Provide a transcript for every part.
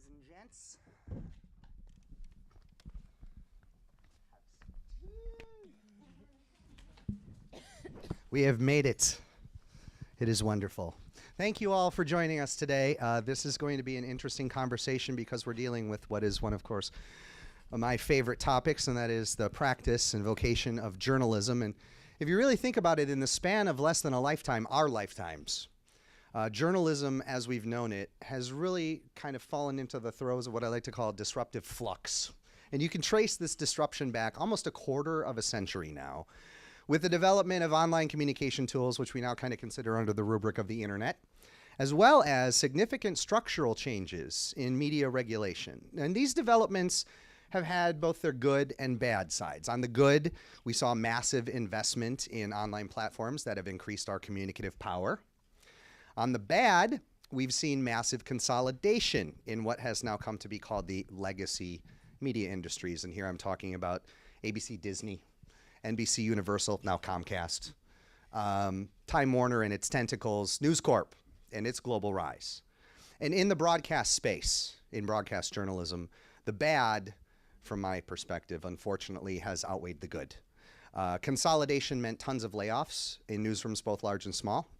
ladies and gents. We have made it. It is wonderful. Thank you all for joining us today. This is going to be an interesting conversation because we're dealing with what is one, of course, of my favorite topics, and that is the practice and vocation of journalism. And if you really think about it, in the span of less than a lifetime, our lifetimes, journalism as we've known it has really kind of fallen into the throes of what I like to call disruptive flux. And you can trace this disruption back almost a quarter of a century now, with the development of online communication tools, which we now kind of consider under the rubric of the internet, as well as significant structural changes in media regulation. And these developments have had both their good and bad sides. On the good, we saw massive investment in online platforms that have increased our communicative power. On the bad, we've seen massive consolidation in what has now come to be called the legacy media industries. And here I'm talking about ABC Disney, NBC Universal, now Comcast, Time Warner and its tentacles, News Corp and its global rise. And in the broadcast space, in broadcast journalism, the bad, from my perspective, unfortunately, has outweighed the good. Consolidation meant tons of layoffs in newsrooms, both large and small.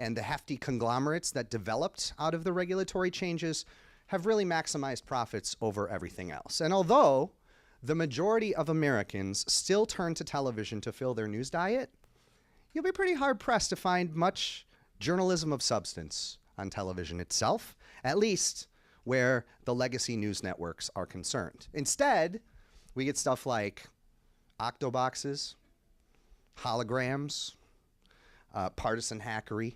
And the hefty conglomerates that developed out of the regulatory changes have really maximized profits over everything else. And although the majority of Americans still turn to television to fill their news diet, you'll be pretty hard-pressed to find much journalism of substance on television itself, at least where the legacy news networks are concerned. Instead, we get stuff like octoboxes, holograms, partisan hackery,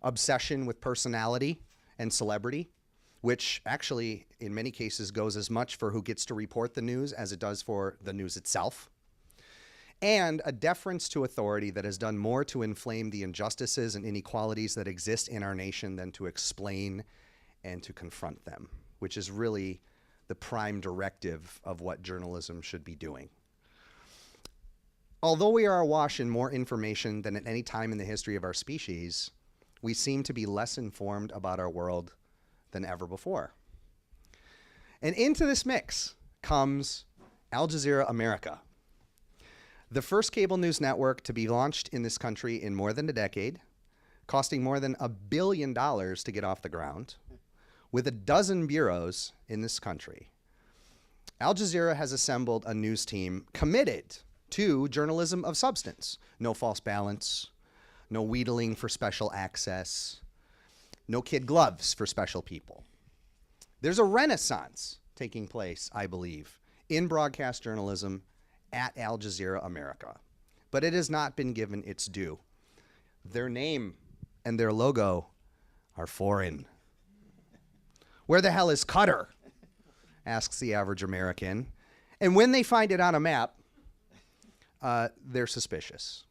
obsession with personality and celebrity, which actually in many cases goes as much for who gets to report the news as it does for the news itself, and a deference to authority that has done more to inflame the injustices and inequalities that exist in our nation than to explain and to confront them, which is really the prime directive of what journalism should be doing. Although we are awash in more information than at any time in the history of our species, we seem to be less informed about our world than ever before. And into this mix comes Al Jazeera America, the first cable news network to be launched in this country in more than a decade, costing more than $1 billion to get off the ground, with a dozen bureaus in this country. Al Jazeera has assembled a news team committed to journalism of substance. No false balance, no wheedling for special access, no kid gloves for special people. There's a renaissance taking place, I believe, in broadcast journalism at Al Jazeera America, but it has not been given its due. Their name and their logo are foreign. Where the hell is Qatar? Asks the average American. And when they find it on a map, they're suspicious.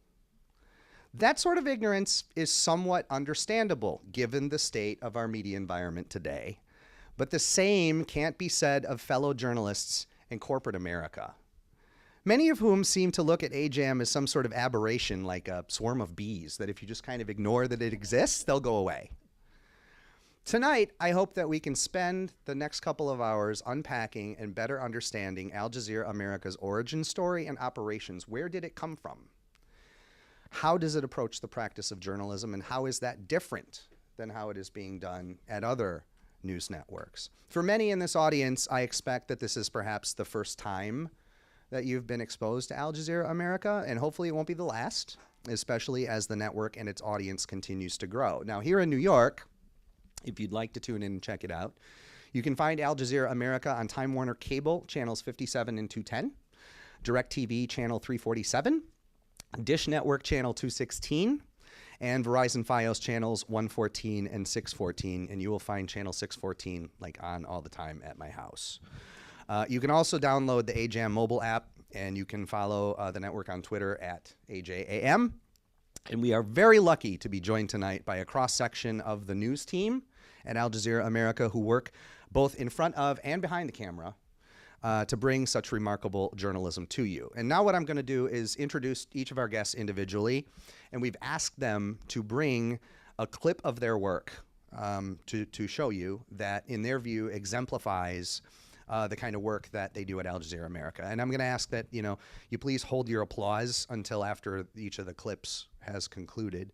That sort of ignorance is somewhat understandable given the state of our media environment today, but the same can't be said of fellow journalists in corporate America, many of whom seem to look at AJAM as some sort of aberration, like a swarm of bees, that if you just kind of ignore that it exists, they'll go away. Tonight, I hope that we can spend the next couple of hours unpacking and better understanding Al Jazeera America's origin story and operations. Where did it come from? How does it approach the practice of journalism, and how is that different than how it is being done at other news networks? For many in this audience, I expect that this is perhaps the first time that you've been exposed to Al Jazeera America, and hopefully it won't be the last, especially as the network and its audience continues to grow. Now, here in New York, if you'd like to tune in and check it out, you can find Al Jazeera America on Time Warner Cable, channels 57 and 210, DirecTV, channel 347, Dish Network, channel 216, and Verizon Fios channels 114 and 614, and you will find channel 614 like on all the time at my house. You can also download the AJAM mobile app, and you can follow the network on Twitter at AJAM. And we are very lucky to be joined tonight by a cross-section of the news team at Al Jazeera America who work both in front of and behind the camera to bring such remarkable journalism to you. And now what I'm going to do is introduce each of our guests individually, and we've asked them to bring a clip of their work to show you that, in their view, exemplifies the kind of work that they do at Al Jazeera America. And I'm going to ask that you please hold your applause until after each of the clips has concluded.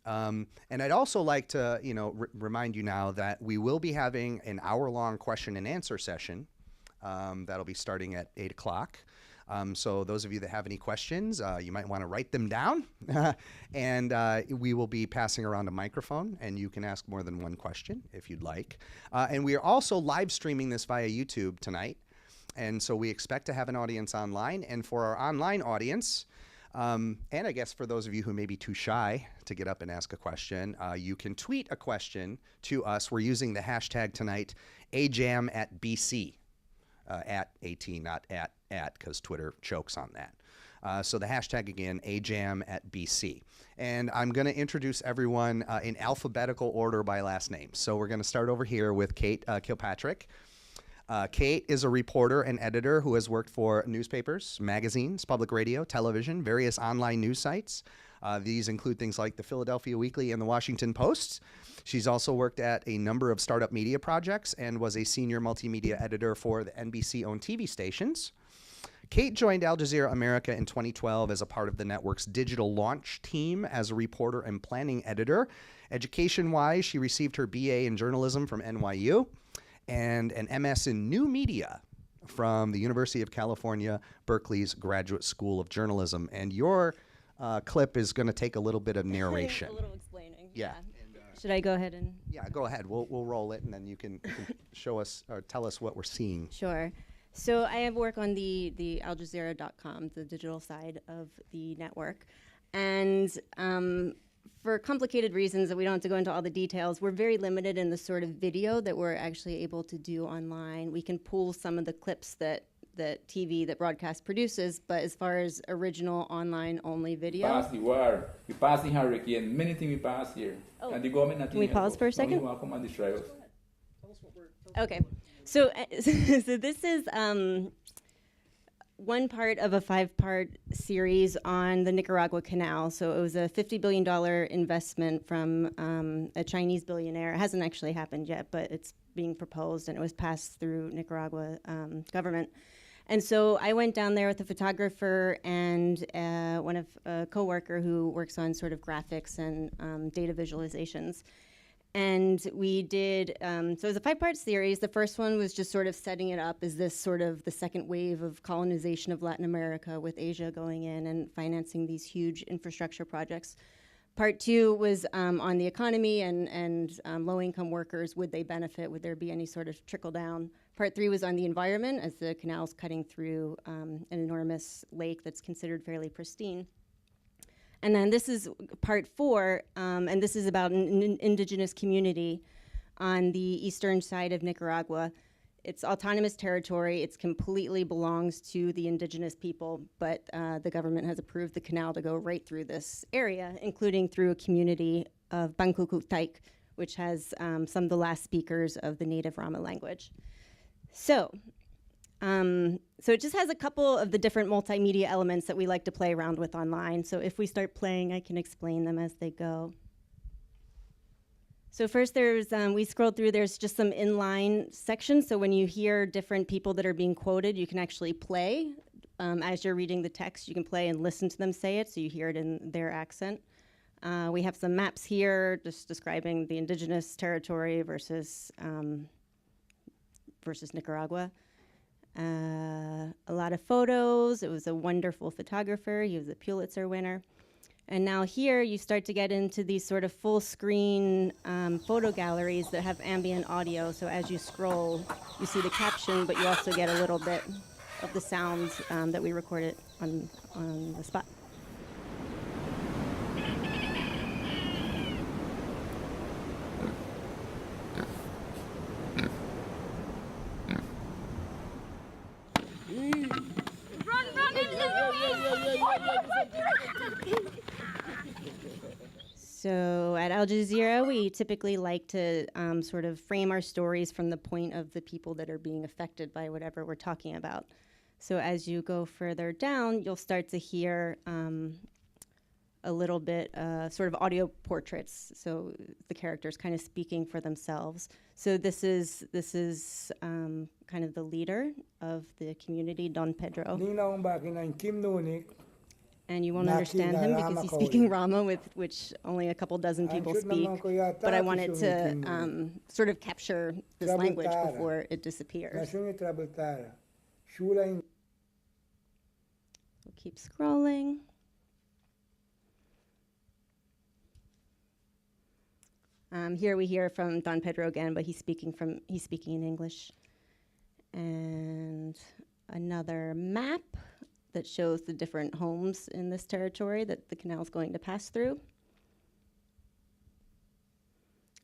And I'd also like to remind you now that we will be having an hour-long question and answer session that'll be starting at 8 o'clock. So those of you that have any questions, you might want to write them down. And we will be passing around a microphone, and you can ask more than one question if you'd like. And we are also live streaming this via YouTube tonight. And so we expect to have an audience online. And for our online audience, and I guess for those of you who may be too shy to get up and ask a question, you can tweet a question to us. We're using the hashtag tonight, AJAM@BC. At AT, not at, because Twitter chokes on that. So the hashtag again, AJAM@BC. And I'm going to introduce everyone in alphabetical order by last name. So we're going to start over here with Kate Kilpatrick. Kate is a reporter and editor who has worked for newspapers, magazines, public radio, television, various online news sites. These include things like the Philadelphia Weekly and the Washington Post. She's also worked at a number of startup media projects and was a senior multimedia editor for the NBC-owned TV stations. Kate joined Al Jazeera America in 2012 as a part of the network's digital launch team as a reporter and planning editor. Education-wise, she received her BA in journalism from NYU and an MS in new media from the University of California, Berkeley's Graduate School of Journalism. And your clip is going to take a little bit of narration. A little explaining. Yeah. Should I go ahead and? Yeah, go ahead. We'll roll it, and then you can show us or tell us what we're seeing. Sure. So I have work on the aljazeera.com, the digital side of the network. And for complicated reasons that we don't have to go into all the details, we're very limited in the sort of video that we're actually able to do online. We can pull some of the clips that TV, that broadcast produces, but as far as original online-only video. Pass the war, we pass the hurricane, many things we pass here. Oh. And the government Can we pause for a second? Okay. So this is one part of a 5-part series on the Nicaragua Canal. So it was a $50 billion investment from a Chinese billionaire. It hasn't actually happened yet, but it's being proposed, and it was passed through Nicaragua government. And so I went down there with a photographer and one of a coworker who works on sort of graphics and data visualizations. And we did, so it was a 5-part series. The first one was just sort of setting it up as this sort of the second wave of colonization of Latin America, with Asia going in and financing these huge infrastructure projects. Part 2 was on the economy and low-income workers. Would they benefit? Would there be any sort of trickle-down? Part 3 was on the environment, as the canal's cutting through an enormous lake that's considered fairly pristine. And then this is part 4, and this is about an indigenous community on the eastern side of Nicaragua. It's autonomous territory. It completely belongs to the indigenous people, but the government has approved the canal to go right through this area, including through a community of Bangkukutaik, which has some of the last speakers of the native Rama language. So it just has a couple of the different multimedia elements that we like to play around with online. So if we start playing, I can explain them as they go. So first we scrolled through, there's just some inline sections. So when you hear different people that are being quoted, you can actually play. As you're reading the text, you can play and listen to them say it, so you hear it in their accent. We have some maps here just describing the indigenous territory versus Nicaragua. A lot of photos. It was a wonderful photographer. He was a Pulitzer winner. And now here you start to get into these sort of full screen photo galleries that have ambient audio. So as you scroll, you see the caption, but you also get a little bit of the sounds that we recorded on the spot. So at Al Jazeera, we typically like to sort of frame our stories from the point of the people that are being affected by whatever we're talking about. So as you go further down, you'll start to hear a little bit sort of audio portraits, so the characters kind of speaking for themselves. So this is kind of the leader of the community, Don Pedro. And you won't understand him because he's speaking Rama, with which only a couple dozen people speak. But I wanted to sort of capture this language before it disappears. We'll keep scrolling. Here we hear from Don Pedro again, but he's speaking in English. And another map that shows the different homes in this territory that the canal is going to pass through.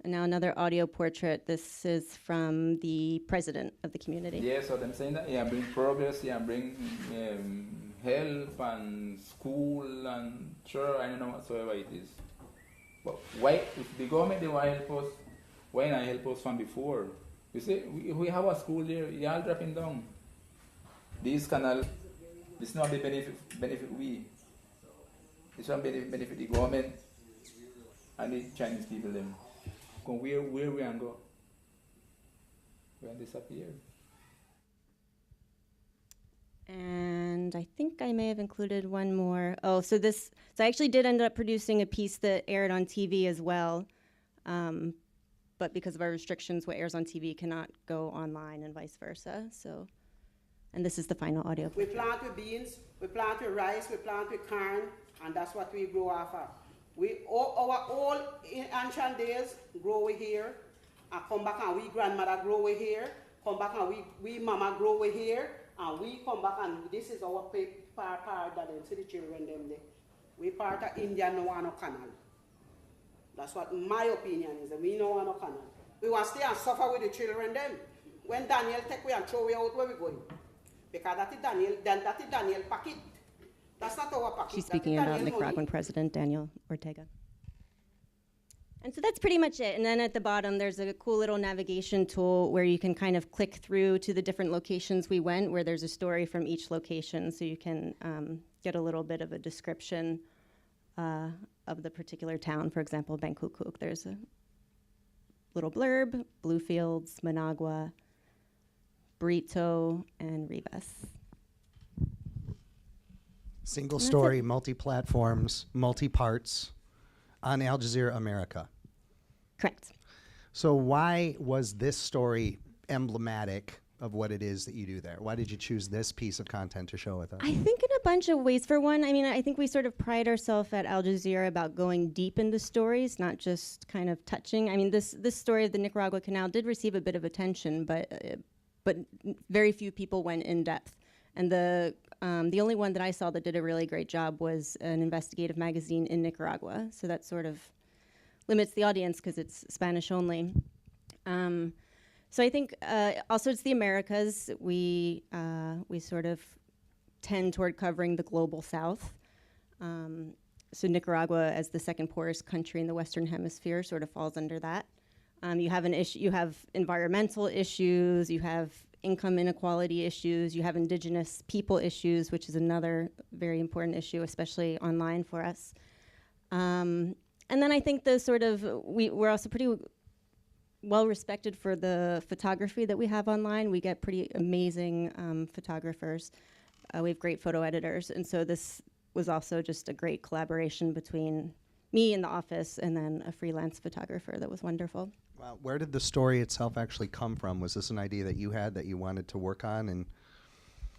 And now another audio portrait. This is from the president of the community. Yeah, so them saying that, yeah, bring progress, yeah, bring health and school and sure, I don't know whatsoever it is. But why, if the government, they want to help us, why not help us from before? You see, we have a school there, you're all dropping down. This canal, this not the benefit we. This one benefit the government and the Chinese people them. Where we can go? We can disappear. And I think I may have included one more. Oh, so I actually did end up producing a piece that aired on TV as well. But because of our restrictions, what airs on TV cannot go online and vice versa. So, and this is the final audio. We plant with beans, we plant with rice, we plant with corn, and that's what we grow off of. Our old ancient days grow we here, and come back and we grandmother grow we here, come back and we mama grow we here, and we come back and this is our part that them see the children them there. We part of India no want no canal. That's what my opinion is, that we no want no canal. We want to stay and suffer with the children them. When Daniel take we and throw we out, where we going? Because that is Daniel packet. That's not our packet. She's speaking about Nicaraguan President Daniel Ortega. And so that's pretty much it. And then at the bottom, there's a cool little navigation tool where you can kind of click through to the different locations we went, where there's a story from each location, so you can get a little bit of a description of the particular town. For example, Bangkok. There's a little blurb: Bluefields, Managua, Brito, and Rivas. Single story, multi-platforms, multi-parts on Al Jazeera America. Correct. So why was this story emblematic of what it is that you do there? Why did you choose this piece of content to show with us? I think in a bunch of ways. For one, I mean, I think we sort of pride ourselves at Al Jazeera about going deep into stories, not just kind of touching. I mean, this story of the Nicaragua Canal did receive a bit of attention, but very few people went in depth. And the only one that I saw that did a really great job was an investigative magazine in Nicaragua. So that sort of limits the audience because it's Spanish only. So I think also it's the Americas. We sort of tend toward covering the global South. So Nicaragua, as the second poorest country in the Western Hemisphere, sort of falls under that. You have you have environmental issues. You have income inequality issues. You have indigenous people issues, which is another very important issue, especially online for us. And then I think the sort of we're also pretty well respected for the photography that we have online. We get pretty amazing photographers. We have great photo editors, and so this was also just a great collaboration between me in the office and then a freelance photographer that was wonderful. Wow. Where did the story itself actually come from? Was this an idea that you had that you wanted to work on? And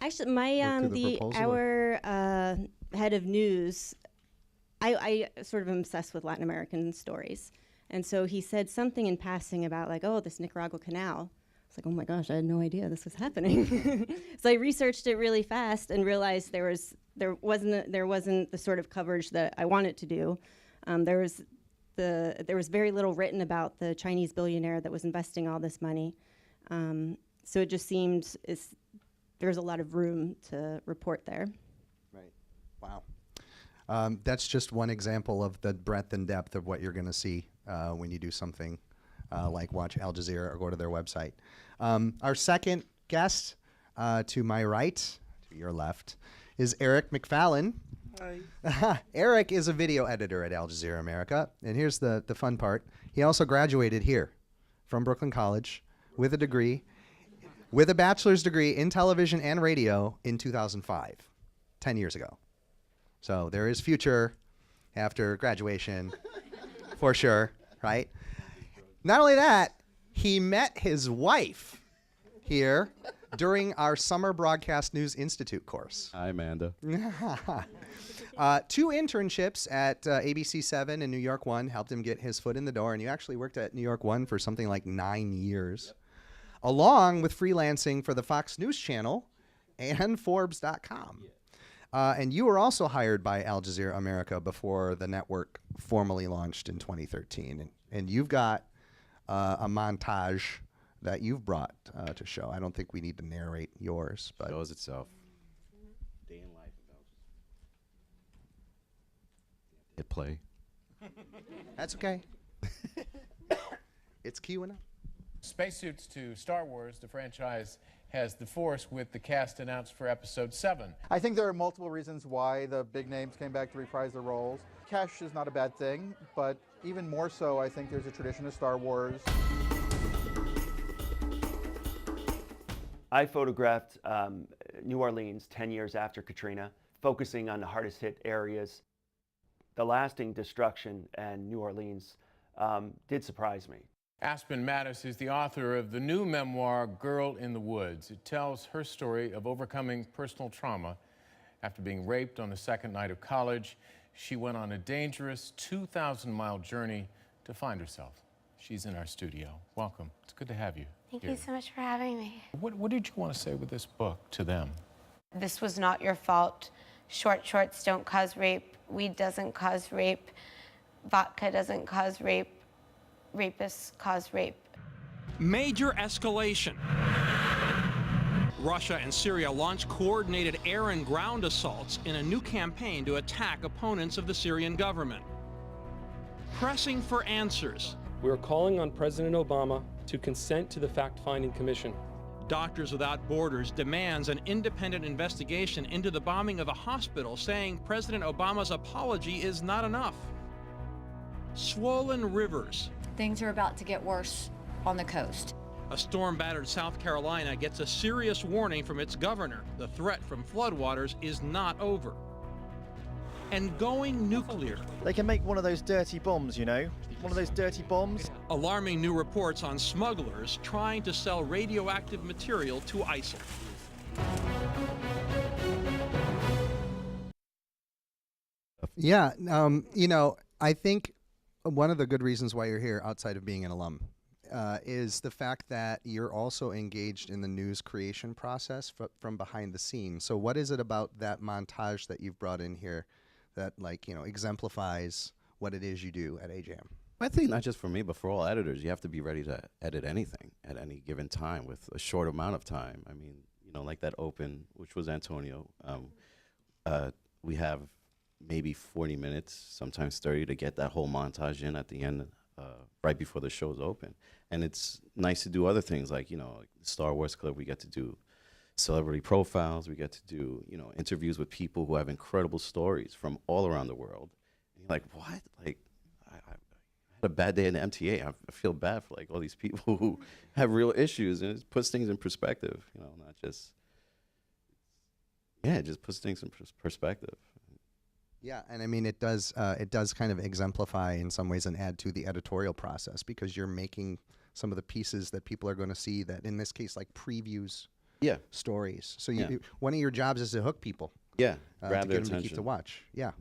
actually, our head of news, I sort of am obsessed with Latin American stories. And so he said something in passing about like, oh, this Nicaragua Canal. It's like, oh my gosh, I had no idea this was happening. So I researched it really fast and realized there wasn't the sort of coverage that I wanted to do. There was very little written about the Chinese billionaire that was investing all this money. So it just seemed there's a lot of room to report there. Right. Wow. That's just one example of the breadth and depth of what you're going to see when you do something like watch Al Jazeera or go to their website. Our second guest to my right, to your left, is Eric McFallon. Eric is a video editor at Al Jazeera America. And here's the fun part. He also graduated here from Brooklyn College with a degree, with a bachelor's degree in television and radio in 2005, 10 years ago. So there is future after graduation for sure, right? Not only that, he met his wife here during our Summer Broadcast News Institute course. Hi, Amanda. 2 internships at ABC 7 and New York 1 helped him get his foot in the door, and you actually worked at New York 1 for something like 9 years, along with freelancing for the Fox News Channel and Forbes.com. And you were also hired by Al Jazeera America before the network formally launched in 2013. And you've got a montage that you've brought to show. I don't think we need to narrate yours, but Shows itself. Day in life. Hit play. that's okay. It's queuing up. Spacesuits to Star Wars, the franchise has The Force with the cast announced for Episode 7. I think there are multiple reasons why the big names came back to reprise their roles. Cash is not a bad thing, but even more so, I think there's a tradition of Star Wars. I photographed New Orleans 10 years after Katrina, focusing on the hardest hit areas. The lasting destruction in New Orleans did surprise me. Aspen Mattis is the author of the new memoir, Girl in the Woods. It tells her story of overcoming personal trauma. After being raped on the second night of college, she went on a dangerous 2,000-mile journey to find herself. She's in our studio. Welcome. It's good to have you. Thank you so much for having me. What did you want to say with this book to them? This was not your fault. Short shorts don't cause rape. Weed doesn't cause rape. Vodka doesn't cause rape. Rapists cause rape. Major escalation. Russia and Syria launched coordinated air and ground assaults in a new campaign to attack opponents of the Syrian government. Pressing for answers. We are calling on President Obama to consent to the fact-finding commission. Doctors Without Borders demands an independent investigation into the bombing of a hospital, saying President Obama's apology is not enough. Swollen rivers. Things are about to get worse on the coast. A storm-battered South Carolina gets a serious warning from its governor. The threat from floodwaters is not over. And going nuclear. They can make one of those dirty bombs, you know? One of those dirty bombs. Alarming new reports on smugglers trying to sell radioactive material to ISIL. Yeah, you know, I think one of the good reasons why you're here, outside of being an alum, is the fact that you're also engaged in the news creation process from behind the scenes. So what is it about that montage that you've brought in here that, like, you know, exemplifies what it is you do at AJAM? I think not just for me, but for all editors, you have to be ready to edit anything at any given time with a short amount of time. I mean, you know, like that open, which was Antonio, we have maybe 40 minutes, sometimes 30, to get that whole montage in at the end, right before the show's open. And it's nice to do other things, like, you know, like Star Wars Club, we get to do celebrity profiles, we get to do, you know, interviews with people who have incredible stories from all around the world. And you're like, what? Like, I had a bad day in the MTA. I feel bad for, like, all these people who have real issues, and it puts things in perspective, you know, not just, yeah, it just puts things in perspective. Yeah, and I mean, it does kind of exemplify in some ways and add to the editorial process, because you're making some of the pieces that people are going to see that, in this case, like previews, stories. So one of your jobs is to hook people. Yeah, to get them to keep to watch. Yeah,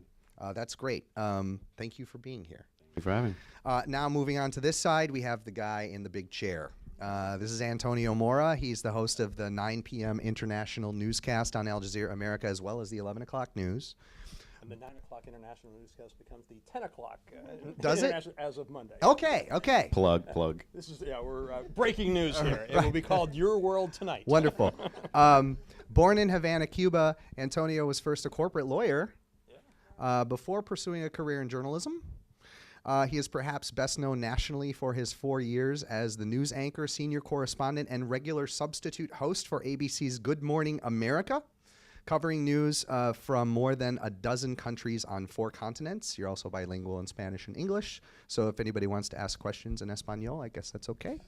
that's great. Thank you for being here. Thank you for having me. Now moving on to this side, we have the guy in the big chair. This is Antonio Mora. He's the host of the 9 p.m. international newscast on Al Jazeera America, as well as the 11 o'clock news. And the 9 o'clock international newscast becomes the 10 o'clock. Does it? As of Monday. Okay. Plug. This is, we're breaking news here. It will be called Your World Tonight. Wonderful. Born in Havana, Cuba, Antonio was first a corporate lawyer before pursuing a career in journalism. He is perhaps best known nationally for his 4 years as the news anchor, senior correspondent, and regular substitute host for ABC's Good Morning America, covering news from more than a dozen countries on 4 continents. You're also bilingual in Spanish and English, so if anybody wants to ask questions in Espanol, I guess that's okay.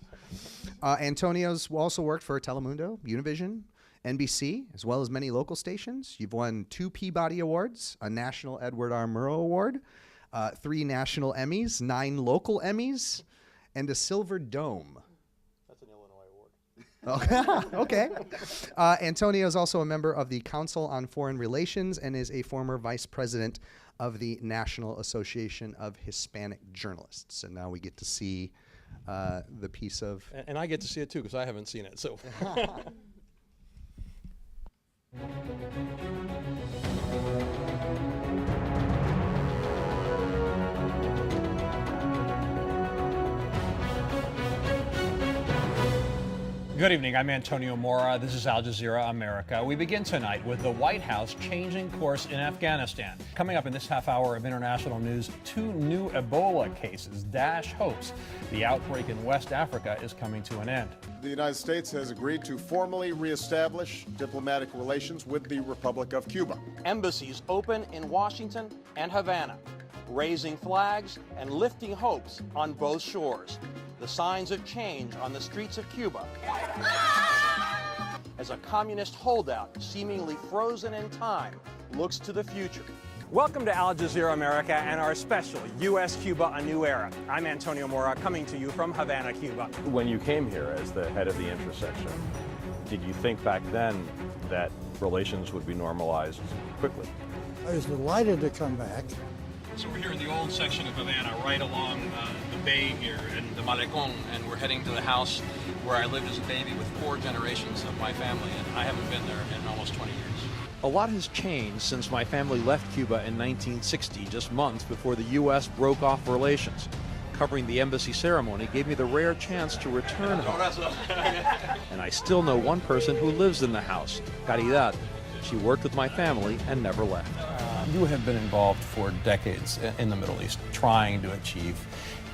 Antonio's also worked for Telemundo, Univision, NBC, as well as many local stations. You've won 2 Peabody Awards, a National Edward R. Murrow Award, 3 national Emmys, 9 local Emmys, and a Silver Dome. That's an Illinois award. Okay. Antonio is also a member of the Council on Foreign Relations and is a former vice president of the National Association of Hispanic Journalists. And now we get to see the piece of... And I get to see it too, because I haven't seen it. So. Good evening, I'm Antonio Mora. This is Al Jazeera America. We begin tonight with the White House changing course in Afghanistan. Coming up in this half hour of international news, 2 new Ebola cases dash hopes the outbreak in West Africa is coming to an end. The United States has agreed to formally reestablish diplomatic relations with the Republic of Cuba. Embassies open in Washington and Havana, raising flags and lifting hopes on both shores. The signs of change on the streets of Cuba as a communist holdout, seemingly frozen in time, looks to the future. Welcome to Al Jazeera America and our special U.S.-Cuba A New Era. I'm Antonio Mora, coming to you from Havana, Cuba. When you came here as the head of the intersection, did you think back then that relations would be normalized quickly? I was delighted to come back. So we're here in the old section of Havana, right along the bay here in the Malecon, and we're heading to the house where I lived as a baby with 4 generations of my family, and I haven't been there in almost 20 years. A lot has changed since my family left Cuba in 1960, just months before the U.S. broke off relations. Covering the embassy ceremony gave me the rare chance to return home. And I still know one person who lives in the house, Caridad. She worked with my family and never left. You have been involved for decades in the Middle East, trying to achieve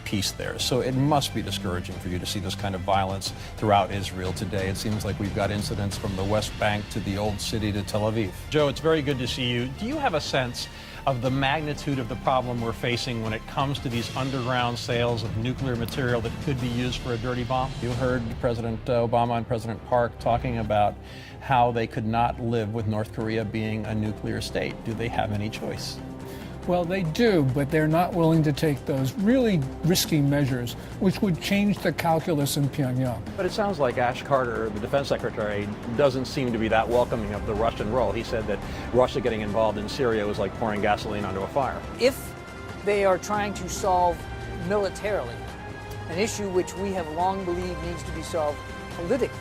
peace there. So it must be discouraging for you to see this kind of violence throughout Israel today. It seems like we've got incidents from the West Bank to the Old City to Tel Aviv. Joe, it's very good to see you. Do you have a sense of the magnitude of the problem we're facing when it comes to these underground sales of nuclear material that could be used for a dirty bomb? You heard President Obama and President Park talking about how they could not live with North Korea being a nuclear state. Do they have any choice? Well, they do, but they're not willing to take those really risky measures, which would change the calculus in Pyongyang. But it sounds like Ash Carter, the defense secretary, doesn't seem to be that welcoming of the Russian role. He said that Russia getting involved in Syria was like pouring gasoline onto a fire. If they are trying to solve militarily an issue which we have long believed needs to be solved politically,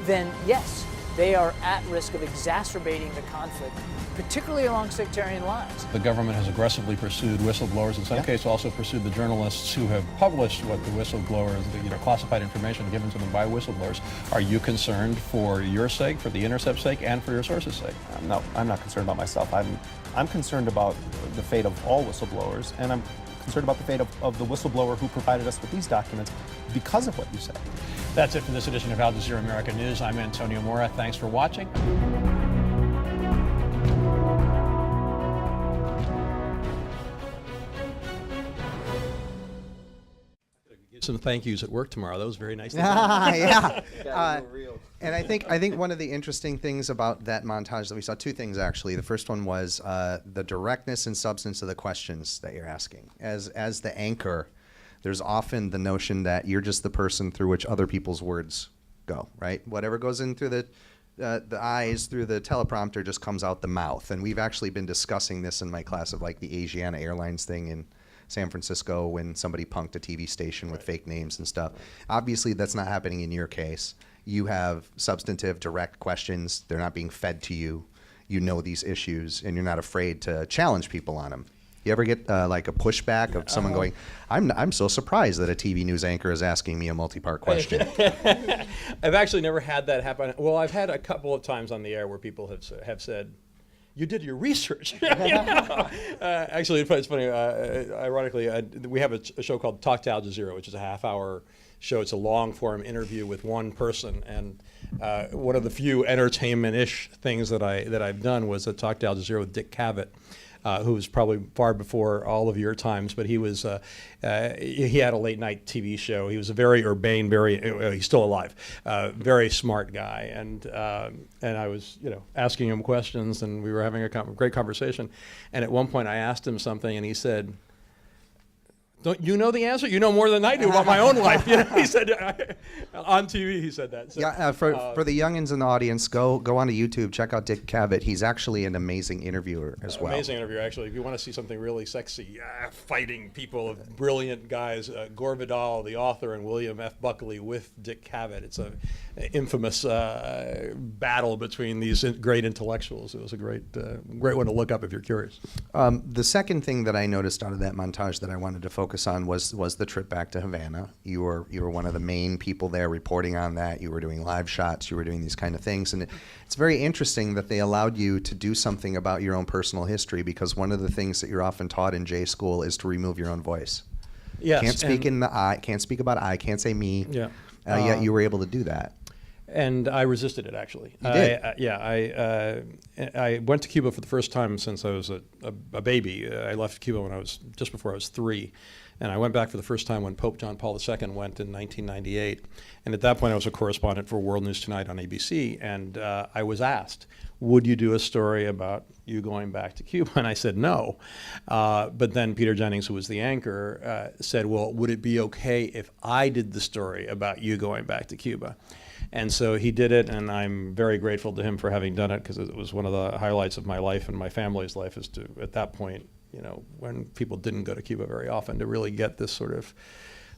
then yes, they are at risk of exacerbating the conflict, particularly along sectarian lines. The government has aggressively pursued whistleblowers, in some cases also pursued the journalists who have published what the whistleblowers, the classified information given to them by whistleblowers. Are you concerned for your sake, for the Intercept's sake, and for your source's sake? No, I'm not concerned about myself. I'm concerned about the fate of all whistleblowers, and I'm concerned about the fate of the whistleblower who provided us with these documents because of what you said. That's it for this edition of Al Jazeera America News. I'm Antonio Mora. Thanks for watching. Some thank yous at work tomorrow. That was very nice. Yeah. And I think one of the interesting things about that montage that we saw, 2 things actually. The first one was the directness and substance of the questions that you're asking. As the anchor, there's often the notion that you're just the person through which other people's words go, right? Whatever goes in through the eyes, through the teleprompter, just comes out the mouth. And we've actually been discussing this in my class of like the Asiana Airlines thing in San Francisco when somebody punked a TV station with fake names and stuff. Obviously, that's not happening in your case. You have substantive, direct questions. They're not being fed to you. You know these issues, and you're not afraid to challenge people on them. You ever get like a pushback of someone going, I'm so surprised that a TV news anchor is asking me a multi-part question? I've actually never had that happen. Well, I've had a couple of times on the air where people have said, you did your research. Actually, it's funny. Ironically, we have a show called Talk to Al Jazeera, which is a half-hour show. It's a long-form interview with one person, and one of the few entertainment-ish things that I've done was to talk to Al Jazeera with Dick Cavett, who was probably far before all of your times, but he was he had a late-night TV show. He was a very urbane, he's still alive, very smart guy, and I was asking him questions, and we were having a great conversation. And at one point, I asked him something, and he said, "Don't you know the answer? You know more than I do about my own life." He said on TV. He said that. So, yeah, for the youngins in the audience, go onto YouTube, check out Dick Cavett. He's actually an amazing interviewer as well. Amazing interviewer, actually. If you want to see something really sexy, fighting people, brilliant guys, Gore Vidal, the author, and William F. Buckley with Dick Cavett. It's an infamous battle between these great intellectuals. It was a great one to look up if you're curious. The second thing that I noticed out of that montage that I wanted to focus on was the trip back to Havana. You were one of the main people there reporting on that. You were doing live shots. You were doing these kind of things, and it's very interesting that they allowed you to do something about your own personal history, because one of the things that you're often taught in J school is to remove your own voice. Yes, can't speak in the I. Can't speak about I. Can't say me. Yeah. Yet you were able to do that. And I resisted it, actually. You did? I went to Cuba for the first time since I was a baby. I left Cuba when I was just before I was 3. And I went back for the first time when Pope John Paul II went in 1998. And at that point, I was a correspondent for World News Tonight on ABC. And I was asked, would you do a story about you going back to Cuba? And I said no. But then Peter Jennings, who was the anchor, said, well, would it be okay if I did the story about you going back to Cuba? And so he did it, and I'm very grateful to him for having done it, because it was one of the highlights of my life and my family's life, is to, at that point, when people didn't go to Cuba very often, to really get this sort of,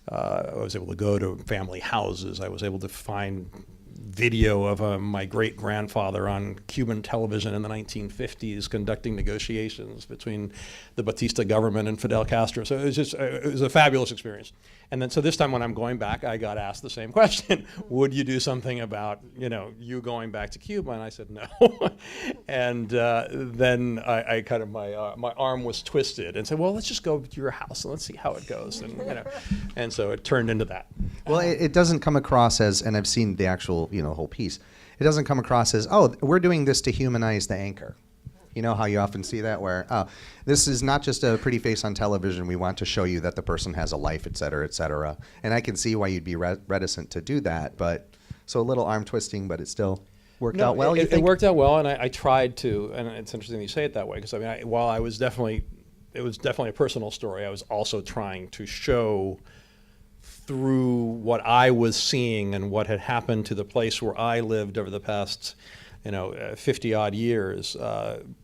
I was able to go to family houses. I was able to find video of my great-grandfather on Cuban television in the 1950s conducting negotiations between the Batista government and Fidel Castro. So it was a fabulous experience. And then, so this time when I'm going back, I got asked the same question. Would you do something about, you going back to Cuba? And I said no. And then I kind of, my arm was twisted and said, well, let's just go to your house and let's see how it goes. And, and so it turned into that. Well, it doesn't come across as, and I've seen the actual, whole piece. It doesn't come across as, oh, we're doing this to humanize the anchor. You know how you often see that, where this is not just a pretty face on television. We want to show you that the person has a life, et cetera, et cetera. And I can see why you'd be reticent to do that. But so a little arm twisting, but it still worked out well. It worked out well, and I tried to. And it's interesting you say it that way, because I mean, while I was definitely, it was definitely a personal story, I was also trying to show through what I was seeing and what had happened to the place where I lived over the past 50-odd years,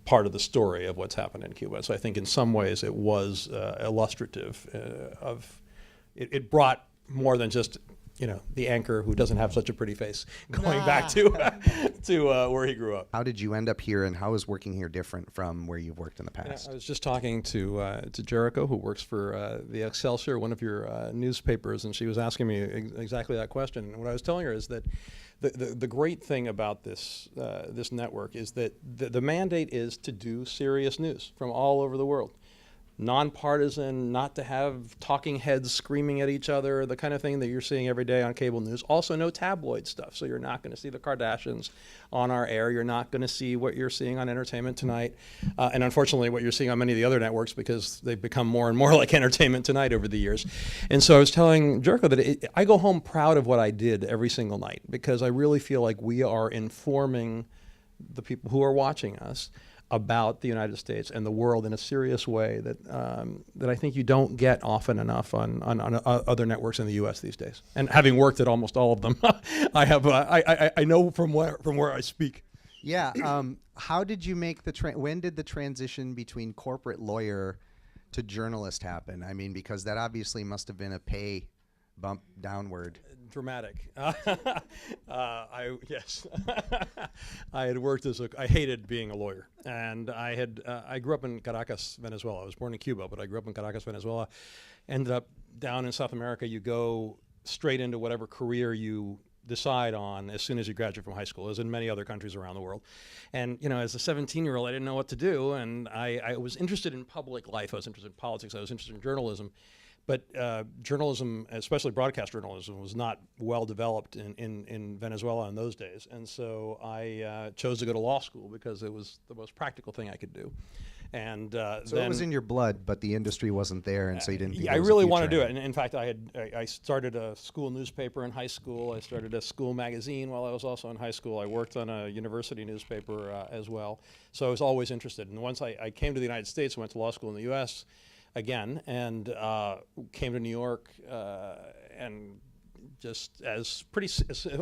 part of the story of what's happened in Cuba. So I think in some ways it was illustrative it brought more than just, the anchor who doesn't have such a pretty face going back to where he grew up. How did you end up here, and how is working here different from where you've worked in the past? I was just talking to Jericho, who works for the Excelsior, one of your newspapers, and she was asking me exactly that question. And what I was telling her is that the great thing about this this network is that the mandate is to do serious news from all over the world. Nonpartisan, not to have talking heads screaming at each other, the kind of thing that you're seeing every day on cable news. Also no tabloid stuff, so you're not going to see the Kardashians on our air. You're not going to see what you're seeing on Entertainment Tonight, and unfortunately what you're seeing on many of the other networks, because they've become more and more like Entertainment Tonight over the years. And so I was telling Jericho that I go home proud of what I did every single night, because I really feel like we are informing the people who are watching us about the United States and the world in a serious way that that I think you don't get often enough on other networks in the U.S. these days. And having worked at almost all of them, I know from where I speak. Yeah. How did you make when did the transition between corporate lawyer to journalist happen? I mean, because that obviously must have been a pay bump downward. Dramatic. Yes. I had worked I hated being a lawyer, and I grew up in Caracas, Venezuela. I was born in Cuba, but I grew up in Caracas, Venezuela. Ended up down in South America. You go straight into whatever career you decide on as soon as you graduate from high school, as in many other countries around the world. And as a 17-year-old, I didn't know what to do, and I was interested in public life. I was interested in politics. I was interested in journalism. But journalism, especially broadcast journalism, was not well developed in Venezuela in those days. And so I chose to go to law school because it was the most practical thing I could do. And So then, it was in your blood, but the industry wasn't there, and so you didn't think I there was a really want to future do in it. And in fact, I started a school newspaper in high school. I started a school magazine while I was also in high school. I worked on a university newspaper as well. So I was always interested. And once I came to the United States, I went to law school in the U.S. again, and came to New York, and just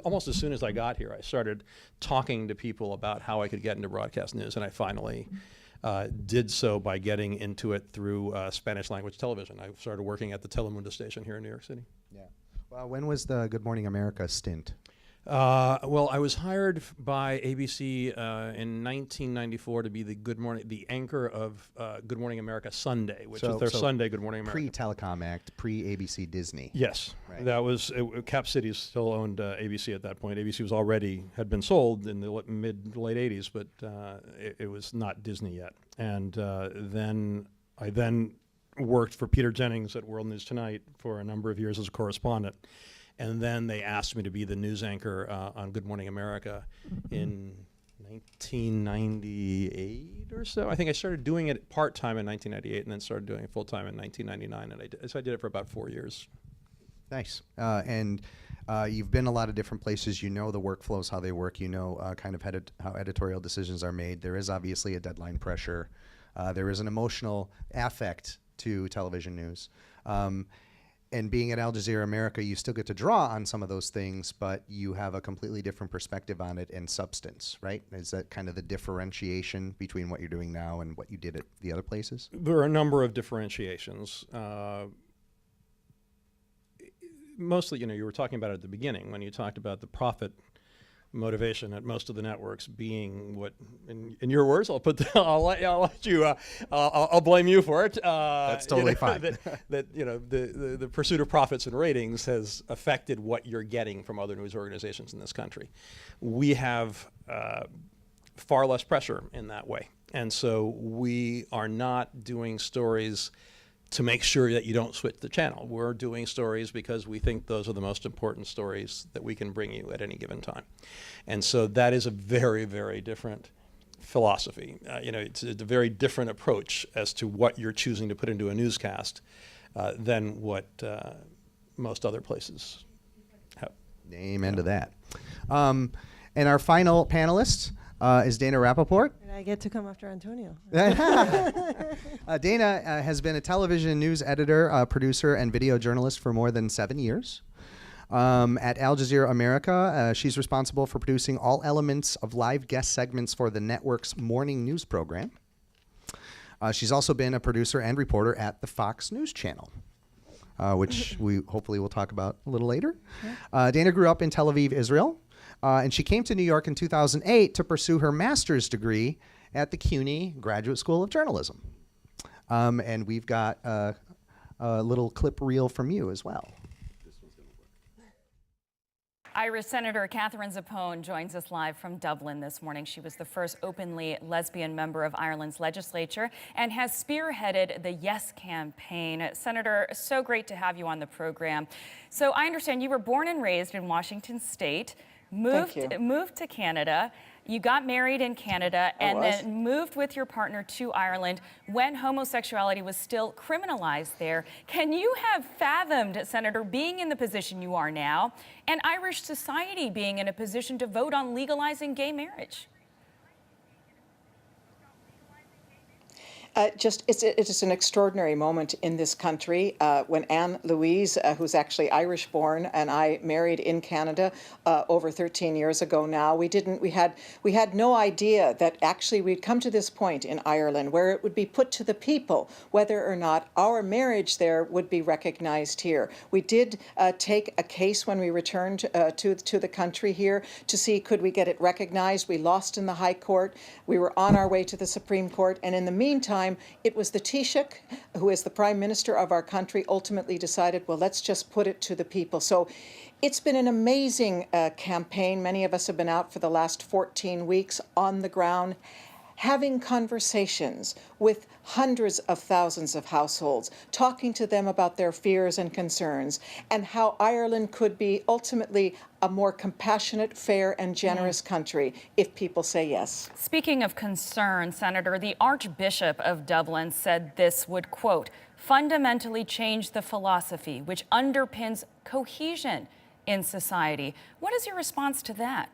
almost as soon as I got here, I started talking to people about how I could get into broadcast news, and I finally did so by getting into it through Spanish language television. I started working at the Telemundo station here in New York City. Yeah. Well, when was the Good Morning America stint? Well, I was hired by ABC in 1994 to be the anchor of Good Morning America Sunday, which is their Sunday Good Morning America. Pre-Telecom Act, pre-ABC Disney. Yes, Right. that was Cap Cities still owned ABC at that point. ABC had been sold in the late 80s, but it was not Disney yet. And then I worked for Peter Jennings at World News Tonight for a number of years as a correspondent. And then they asked me to be the news anchor on Good Morning America in 1998 or so. I think I started doing it part-time in 1998 and then started doing it full-time in 1999. And so I did it for about 4 years. Nice. And you've been a lot of different places. You know the workflows, how they work. You know kind of how editorial decisions are made. There is obviously a deadline pressure. There is an emotional affect to television news. And being at Al Jazeera America, you still get to draw on some of those things, but you have a completely different perspective on it and substance, right? Is that kind of the differentiation between what you're doing now and what you did at the other places? There are a number of differentiations. Mostly, you were talking about it at the beginning when you talked about the profit motivation at most of the networks being what, in your words, I'll blame you for it. That's totally fine. The pursuit of profits and ratings has affected what you're getting from other news organizations in this country. We have far less pressure in that way, and so we are not doing stories to make sure that you don't switch the channel. We're doing stories because we think those are the most important stories that we can bring you at any given time. And so that is a very, very different philosophy. It's a very different approach as to what you're choosing to put into a newscast than what most other places have. Amen to that. And our final panelist is Dana Rappaport. And I get to come after Antonio. Dana has been a television news editor, producer, and video journalist for more than 7 years. At Al Jazeera America, she's responsible for producing all elements of live guest segments for the network's morning news program. She's also been a producer and reporter at the Fox News Channel, which we hopefully will talk about a little later. Dana grew up in Tel Aviv, Israel. And she came to New York in 2008 to pursue her master's degree at the CUNY Graduate School of Journalism. And we've got a little clip reel from you as well. Irish Senator Catherine Zappone joins us live from Dublin this morning. She was the first openly lesbian member of Ireland's legislature and has spearheaded the Yes campaign. Senator, so great to have you on the program. So I understand you were born and raised in Washington State, moved to Canada. You got married in Canada and then moved with your partner to Ireland when homosexuality was still criminalized there. Can you have fathomed, Senator, being in the position you are now and Irish society being in a position to vote on legalizing gay marriage? It's an extraordinary moment in this country when Anne Louise, who's actually Irish born, and I married in Canada over 13 years ago now. We had no idea that actually we'd come to this point in Ireland where it would be put to the people whether or not our marriage there would be recognized here. We did take a case when we returned to the country here to see could we get it recognized. We lost in the High Court. We were on our way to the Supreme Court, and in the meantime, it was the Taoiseach, who is the Prime Minister of our country, ultimately decided, well, let's just put it to the people. So it's been an amazing campaign. Many of us have been out for the last 14 weeks on the ground, having conversations with hundreds of thousands of households, talking to them about their fears and concerns, and how Ireland could be ultimately a more compassionate, fair, and generous country if people say yes. Speaking of concern, Senator, the Archbishop of Dublin said this would, quote, fundamentally change the philosophy which underpins cohesion in society. What is your response to that?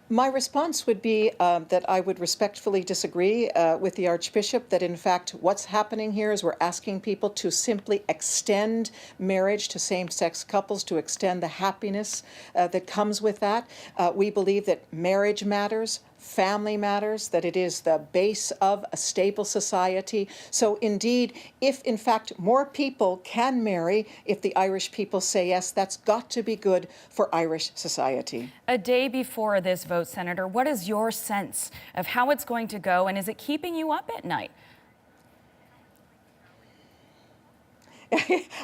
My response would be that I would respectfully disagree with the Archbishop, that in fact what's happening here is we're asking people to simply extend marriage to same-sex couples, to extend the happiness that comes with that. We believe that marriage matters, family matters, that it is the base of a stable society. So indeed, if in fact more people can marry, if the Irish people say yes, that's got to be good for Irish society. A day before this vote, Senator, what is your sense of how it's going to go, and is it keeping you up at night?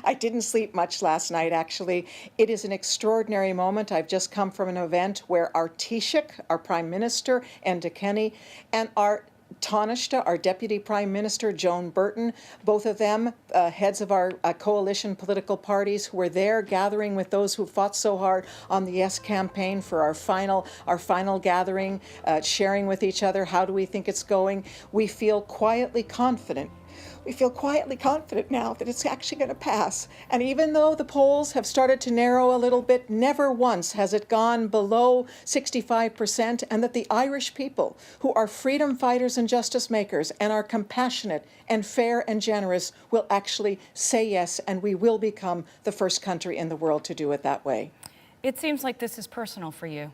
I didn't sleep much last night, actually. It is an extraordinary moment. I've just come from an event where our Taoiseach, our Prime Minister, Enda Kenny, and our Taoiseach, our Deputy Prime Minister, Joan Burton, both of them heads of our coalition political parties, who were there gathering with those who fought so hard on the Yes campaign for our final gathering, sharing with each other how do we think it's going. We feel quietly confident. We feel quietly confident now that it's actually going to pass. And even though the polls have started to narrow a little bit, never once has it gone below 65%, and that the Irish people, who are freedom fighters and justice makers and are compassionate and fair and generous, will actually say yes, and we will become the first country in the world to do it that way. It seems like this is personal for you.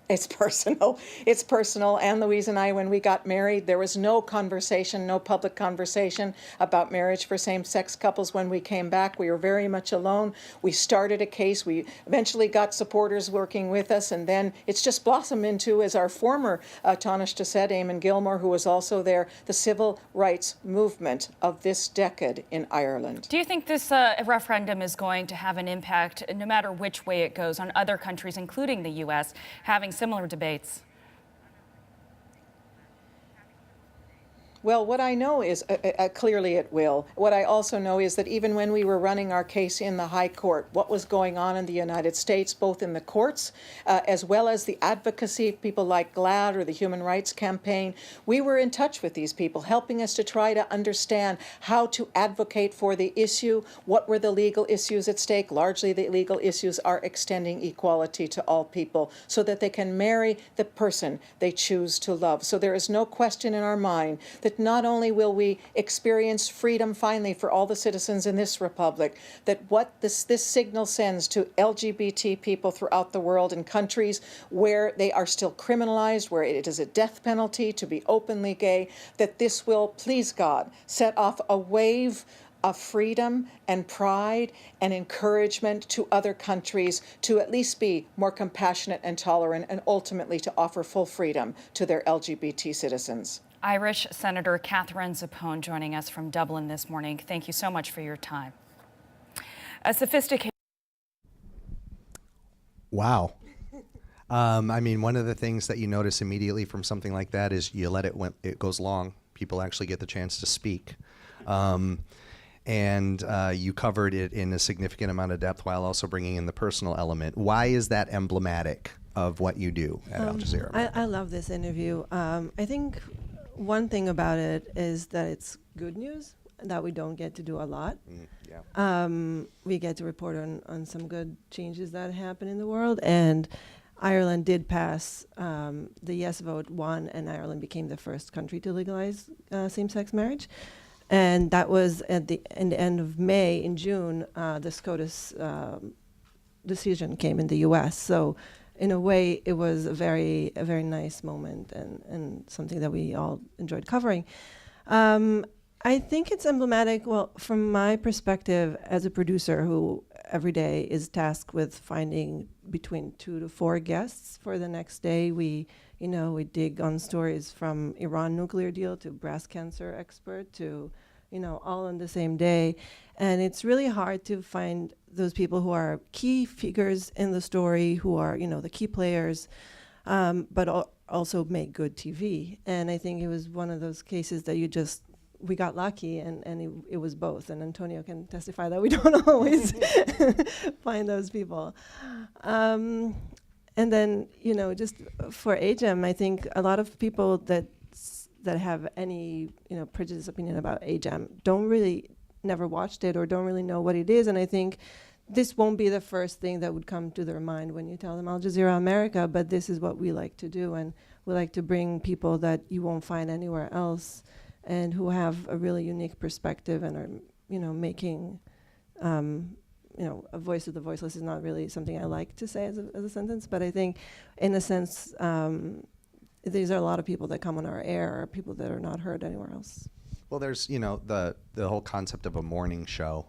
It's personal. It's personal. Anne Louise and I, when we got married, there was no conversation, no public conversation about marriage for same-sex couples. When we came back, we were very much alone. We started a case. We eventually got supporters working with us, and then it's just blossomed into, as our former Taoiseach said, Eamon Gilmore, who was also there, the civil rights movement of this decade in Ireland. Do you think this referendum is going to have an impact, no matter which way it goes, on other countries, including the U.S., having similar debates? Well, what I know is clearly it will. What I also know is that even when we were running our case in the High Court, what was going on in the United States, both in the courts as well as the advocacy of people like GLAAD or the Human Rights Campaign, we were in touch with these people, helping us to try to understand how to advocate for the issue, what were the legal issues at stake. Largely the legal issues are extending equality to all people so that they can marry the person they choose to love. So there is no question in our mind that not only will we experience freedom finally for all the citizens in this republic, that what this signal sends to LGBT people throughout the world in countries where they are still criminalized, where it is a death penalty to be openly gay, that this will, please God, set off a wave of freedom and pride and encouragement to other countries to at least be more compassionate and tolerant, and ultimately to offer full freedom to their LGBT citizens. Irish Senator Catherine Zappone joining us from Dublin this morning. Thank you so much for your time. A sophisticated... Wow. I mean, one of the things that you notice immediately from something like that is you let it goes long. People actually get the chance to speak. And you covered it in a significant amount of depth while also bringing in the personal element. Why is that emblematic of what you do at Al Jazeera America? I love this interview. I think one thing about it is that it's good news that we don't get to do a lot. We get to report on some good changes that happen in the world, and Ireland did pass the yes vote, won, and Ireland became the first country to legalize same-sex marriage. And that was at the end of May. In June, the SCOTUS decision came in the U.S. So in a way, it was a very nice moment and something that we all enjoyed covering. I think it's emblematic, well, from my perspective as a producer who every day is tasked with finding between 2 to 4 guests for the next day. We dig on stories from Iran nuclear deal to breast cancer expert to all on the same day. And it's really hard to find those people who are key figures in the story, who are, the key players, but also make good TV. And I think it was one of those cases that we got lucky, and it was both. And Antonio can testify that we don't always find those people. And then, just for AGEM, I think a lot of people that have any, prejudiced opinion about AGEM never watched it or don't really know what it is. And I think this won't be the first thing that would come to their mind when you tell them Al Jazeera America, but this is what we like to do. And we like to bring people that you won't find anywhere else and who have a really unique perspective and are, making, a voice of the voiceless is not really something I like to say as a sentence, but I think in a sense, these are a lot of people that come on our air, or people that are not heard anywhere else. Well, there's, the whole concept of a morning show,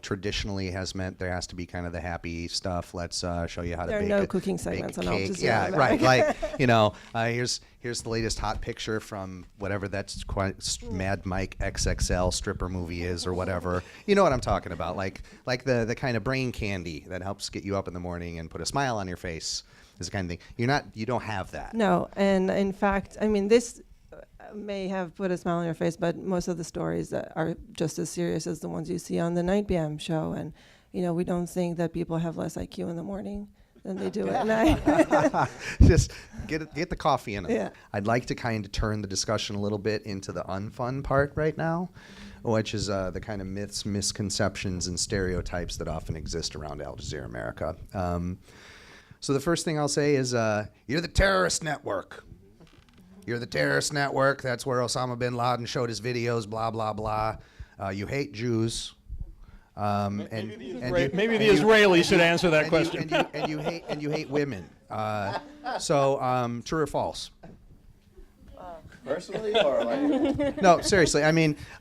traditionally has meant there has to be kind of the happy stuff. Let's show you how to bake. There are no cooking segments on Al Jazeera. Yeah, right. Like, here's the latest hot picture from whatever that's Mad Mike XXL stripper movie is or whatever. You know what I'm talking about? Like the kind of brain candy that helps get you up in the morning and put a smile on your face is the kind of thing. You don't have that. No, and in fact, this may have put a smile on your face, but most of the stories are just as serious as the ones you see on the 9 p.m. show. And, we don't think that people have less IQ in the morning than they do at night. Just get the coffee in it. Yeah. I'd like to kind of turn the discussion a little bit into the unfun part right now, which is the kind of myths, misconceptions, and stereotypes that often exist around Al Jazeera America. So the first thing I'll say is you're the terrorist network. You're the terrorist network. That's where Osama bin Laden showed his videos, blah, blah, blah. You hate Jews. Maybe the Israelis should answer that question. And you hate women. So true or false? Personally, or like? No, seriously.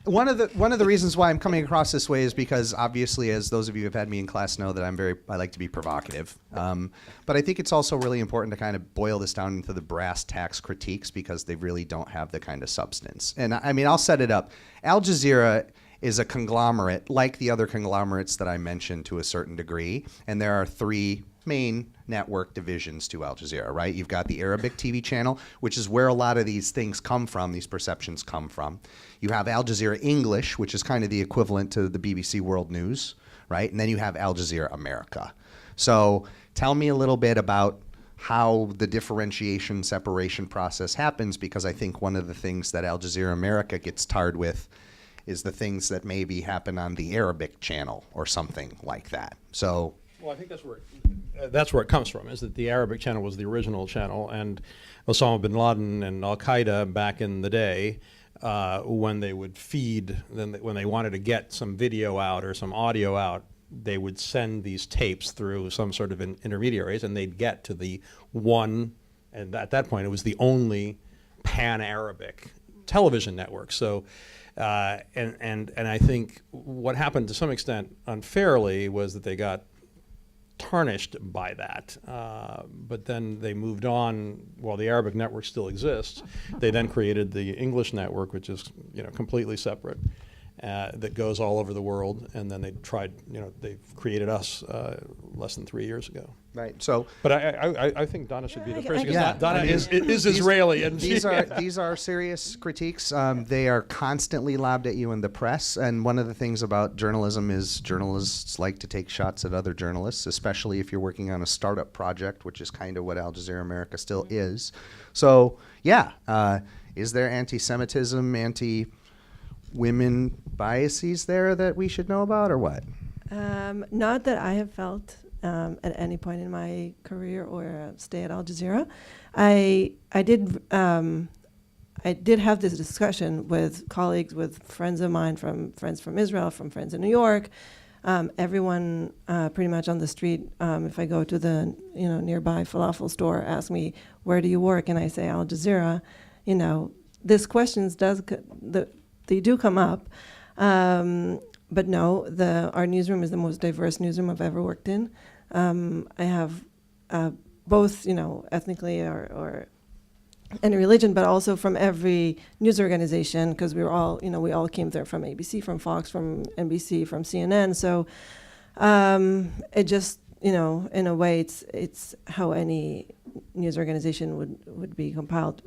One of the reasons why I'm coming across this way is because obviously, as those of you who have had me in class know, that I like to be provocative. But I think it's also really important to kind of boil this down into the brass tacks critiques because they really don't have the kind of substance. And I'll set it up. Al Jazeera is a conglomerate like the other conglomerates that I mentioned to a certain degree, and there are 3 main network divisions to Al Jazeera, right? You've got the Arabic TV channel, which is where a lot of these things come from, these perceptions come from. You have Al Jazeera English, which is kind of the equivalent to the BBC World News, right? And then you have Al Jazeera America. So tell me a little bit about how the differentiation, separation process happens, because I think one of the things that Al Jazeera America gets tarred with is the things that maybe happen on the Arabic channel or something like that. So. Well, I think that's where it comes from, is that the Arabic channel was the original channel, and Osama bin Laden and Al-Qaeda back in the day, when they would feed, when they wanted to get some video out or some audio out, they would send these tapes through some sort of intermediaries, and they'd get to the one, and at that point it was the only pan-Arabic television network. So, and I think what happened to some extent unfairly was that they got tarnished by that, but then they moved on. While the Arabic network still exists, they then created the English network, which is completely separate, that goes all over the world. And then they tried, they've created us less than 3 years ago. Right. So, but I think Donna should be the person. Yeah, Donna is Israeli, and these are serious critiques. They are constantly lobbed at you in the press, and one of the things about journalism is journalists like to take shots at other journalists, especially if you're working on a startup project, which is kind of what Al Jazeera America still is. So, yeah, is there anti-Semitism, anti-women biases there that we should know about, or what? Not that I have felt. At any point in my career or stay at Al Jazeera, I did have this discussion with colleagues, with friends of mine, friends from Israel, from friends in New York, everyone pretty much on the street. If I go to the nearby falafel store, ask me, where do you work, and I say Al Jazeera, these questions they do come up. But no, our newsroom is the most diverse newsroom I've ever worked in. I have both, ethnically or any religion, but also from every news organization, because we all came there from ABC, from Fox, from NBC, from CNN. So it just, in a way, it's how any news organization would be compiled.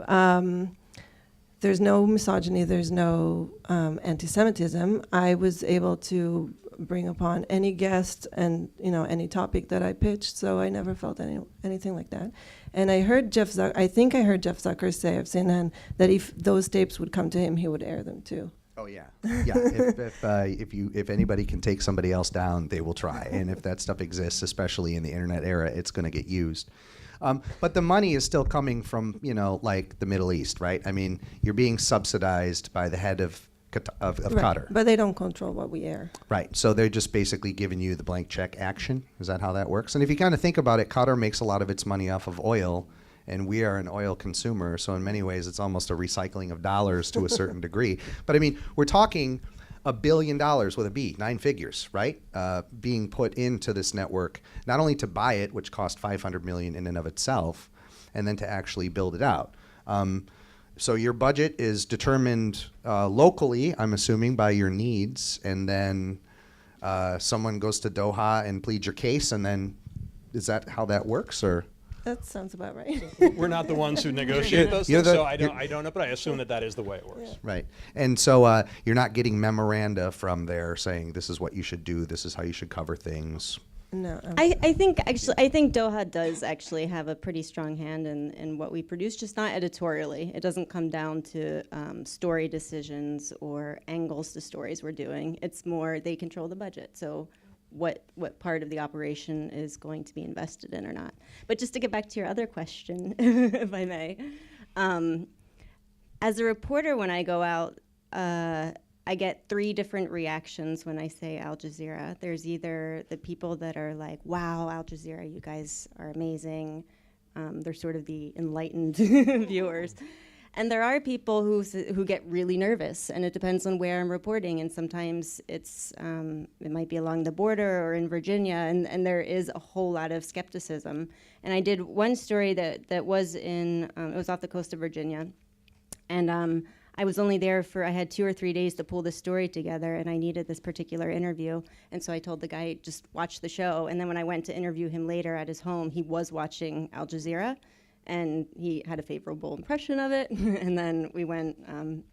There's no misogyny, there's no anti-Semitism. I was able to bring upon any guest and any topic that I pitched, so I never felt anything like that. And I heard I think I heard Jeff Zucker say of CNN that if those tapes would come to him, he would air them too. Oh yeah, yeah. If anybody can take somebody else down, they will try. And if that stuff exists, especially in the internet era, it's going to get used. But the money is still coming from like the Middle East, right? I mean, you're being subsidized by the head of Qatar. But they don't control what we air. Right. So they're just basically giving you the blank check action. Is that how that works? And if you kind of think about it, Qatar makes a lot of its money off of oil, and we are an oil consumer. So in many ways, it's almost a recycling of dollars to a certain degree. But I mean, we're talking $1 billion with a B, 9 figures, right? Being put into this network, not only to buy it, which cost $500 million in and of itself, and then to actually build it out. So your budget is determined locally, I'm assuming, by your needs, and then someone goes to Doha and pleads your case, and then is that how that works, or? That sounds about right. We're not the ones who negotiate those things, so I don't know, but I assume that is the way it works. Yeah. Right. And so you're not getting memoranda from there saying this is what you should do, this is how you should cover things. No. I think Doha does actually have a pretty strong hand in what we produce, just not editorially. It doesn't come down to story decisions or angles to stories we're doing. It's more they control the budget. So what part of the operation is going to be invested in or not. But just to get back to your other question, if I may, as a reporter, when I go out, I get 3 different reactions when I say Al Jazeera. There's either the people that are like, wow, Al Jazeera, you guys are amazing. They're sort of the enlightened viewers. And there are people who get really nervous, and it depends on where I'm reporting. And sometimes it might be along the border or in Virginia, and there is a whole lot of skepticism. And I did one story that was it was off the coast of Virginia, and I was only there I had 2 or 3 days to pull this story together, and I needed this particular interview. And so I told the guy, just watch the show. And then when I went to interview him later at his home, he was watching Al Jazeera, and he had a favorable impression of it. And then we went and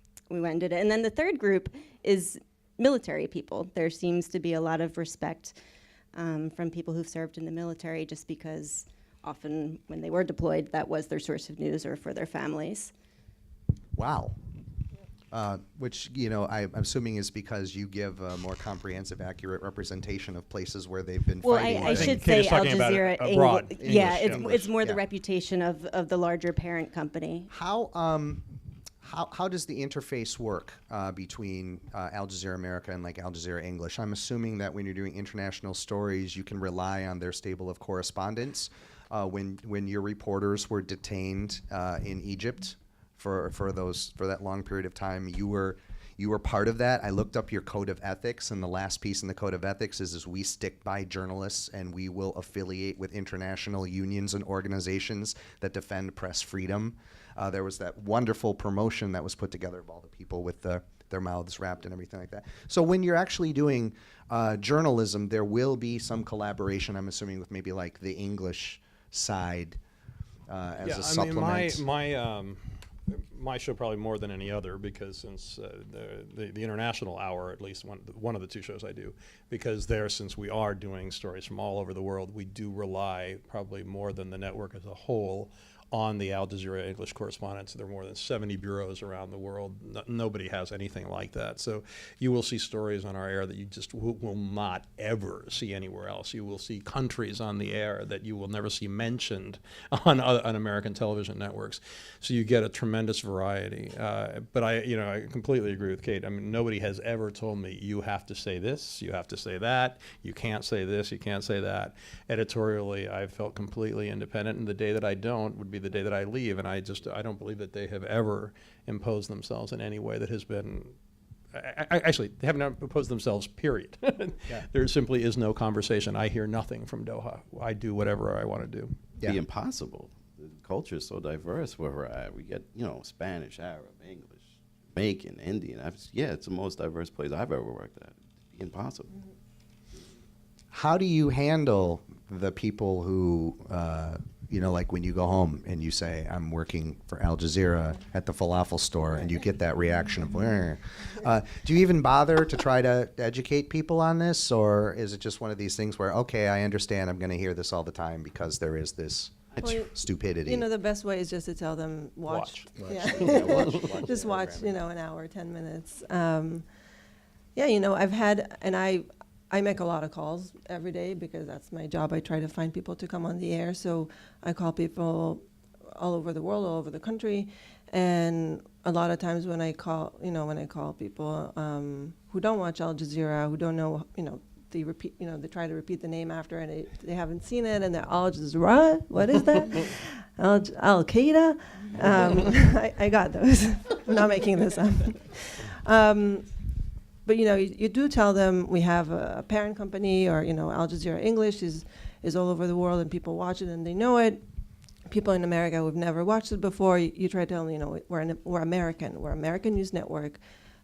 did it. And then the third group is military people. There seems to be a lot of respect from people who've served in the military, just because often when they were deployed, that was their source of news or for their families. Wow. Which, I'm assuming is because you give a more comprehensive, accurate representation of places where they've been fighting. I should say Al Jazeera abroad. It's more the reputation of the larger parent company. How does the interface work between Al Jazeera America and like Al Jazeera English? I'm assuming that when you're doing international stories, you can rely on their stable of correspondence. When your reporters were detained in Egypt for that long period of time, you were part of that. I looked up your code of ethics, and the last piece in the code of ethics is we stick by journalists, and we will affiliate with international unions and organizations that defend press freedom. There was that wonderful promotion that was put together of all the people with their mouths wrapped and everything like that. So when you're actually doing journalism, there will be some collaboration, I'm assuming, with maybe like the English side as a supplement. My show probably more than any other, because since the International Hour, at least one of the 2 shows I do, because since we are doing stories from all over the world, we do rely probably more than the network as a whole on the Al Jazeera English correspondents. There are more than 70 bureaus around the world. Nobody has anything like that. So you will see stories on our air that you just will not ever see anywhere else. You will see countries on the air that you will never see mentioned on American television networks. So you get a tremendous variety. But I completely agree with Kate. I mean, nobody has ever told me you have to say this, you have to say that, you can't say this, you can't say that. Editorially, I've felt completely independent, and the day that I don't would be the day that I leave, and I don't believe that they have ever imposed themselves in any way that has been actually, they haven't imposed themselves, period. Yeah. There simply is no conversation. I hear nothing from Doha. I do whatever I want to do. It'd be impossible. culture is so diverse where we're at. We get, Spanish, Arab, English, Jamaican, Indian. It's the most diverse place I've ever worked at. It'd be impossible. How do you handle the people who, like when you go home and you say, I'm working for Al Jazeera at the falafel store, and you get that reaction of, do you even bother to try to educate people on this? Or is it just one of these things where, okay, I understand I'm going to hear this all the time because there is this stupidity? The best way is just to tell them, watch. Yeah. Just watch, an hour, 10 minutes. I've had, and I make a lot of calls every day because that's my job. I try to find people to come on the air. So I call people all over the world, all over the country. And a lot of times when I call people who don't watch Al Jazeera, who don't know, they repeat, they try to repeat the name after and they haven't seen it and they're Al Jazeera. What is that? Al Qaeda? I got those. I'm not making this up. But you do tell them we have a parent company, or Al Jazeera English is all over the world and people watch it and they know it. People in America who've never watched it before, you try to tell them, we're American. We're American News Network.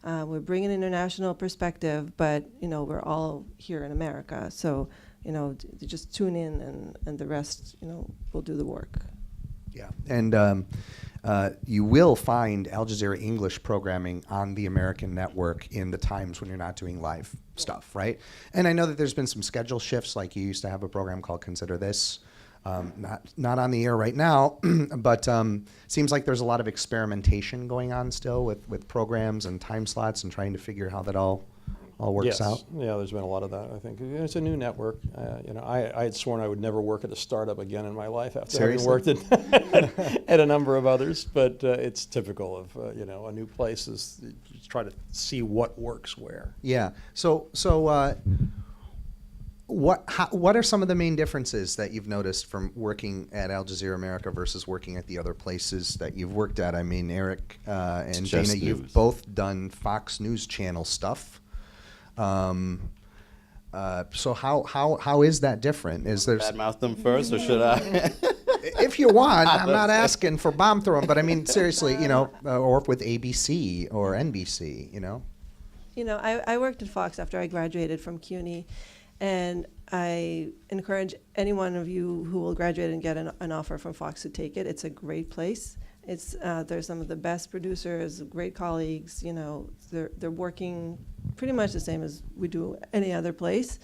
We're bringing international perspective, but we're all here in America. So just tune in and the rest will do the work. Yeah, and you will find Al Jazeera English programming on the American network in the times when you're not doing live stuff, right? And I know that there's been some schedule shifts, like you used to have a program called Consider This, not on the air right now, but seems like there's a lot of experimentation going on still with programs and time slots and trying to figure how that all works out. Yeah, there's been a lot of that, I think. It's a new network. I had sworn I would never work at a startup again in my life after having worked at a number of others, but it's typical of, a new place is you try to see what works where. Yeah. So what are some of the main differences that you've noticed from working at Al Jazeera America versus working at the other places that you've worked at? I mean, Eric and Dana, you've both done Fox News Channel stuff. So how is that different? Is there badmouth them first, or should I? If you want, I'm not asking for bomb throwing, but I mean seriously, or with ABC or NBC, I worked at Fox after I graduated from CUNY, and I encourage any one of you who will graduate and get an offer from Fox to take it. It's a great place. There's some of the best producers, great colleagues. They're working pretty much the same as we do any other place.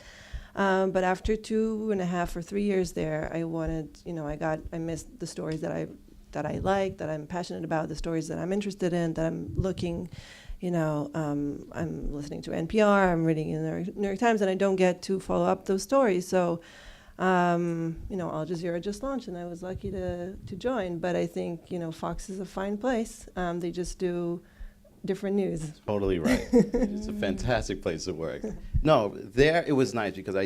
But after 2.5 or 3 years there, I wanted, I missed the stories that I like, that I'm passionate about, the stories that I'm interested in, that I'm looking. I'm listening to NPR, I'm reading in the New York Times, and I don't get to follow up those stories. So. Al Jazeera just launched, and I was lucky to join. But I think, Fox is a fine place. They just do different news. Totally right. It's a fantastic place to work. No, there it was nice because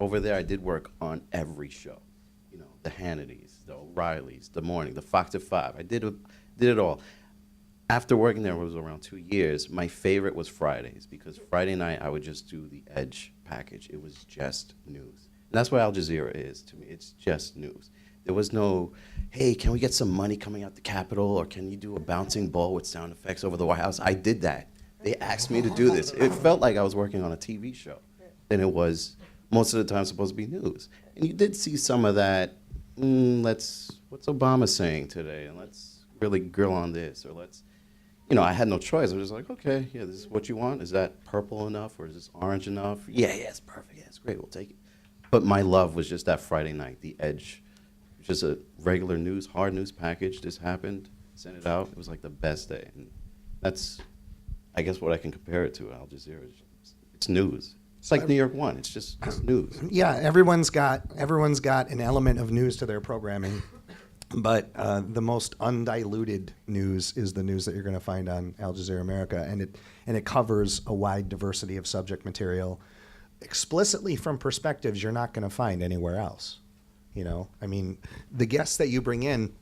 over there I did work on every show. The Hannitys, the O'Reillys, The Morning, the Fox at 5. I did it all. After working there, it was around 2 years. My favorite was Fridays because Friday night I would just do the Edge package. It was just news. And that's what Al Jazeera is to me. It's just news. There was no, hey, can we get some money coming out the Capitol, or can you do a bouncing ball with sound effects over the White House? I did that. They asked me to do this. It felt like I was working on a TV show. And it was most of the time supposed to be news. And you did see some of that, what's Obama saying today? And let's really grill on this, or I had no choice. I was just like, okay, yeah, this is what you want. Is that purple enough, or is this orange enough? Yeah, it's perfect. Yeah, it's great. We'll take it. But my love was just that Friday night, the Edge, just a regular news, hard news package. This happened, sent it out. It was like the best day. And that's, I guess, what I can compare it to, Al Jazeera. It's news. It's like New York One. It's just news. Yeah, everyone's got an element of news to their programming. But the most undiluted news is the news that you're going to find on Al Jazeera America. And it covers a wide diversity of subject material, explicitly from perspectives you're not going to find anywhere else. I mean, the guests that you bring in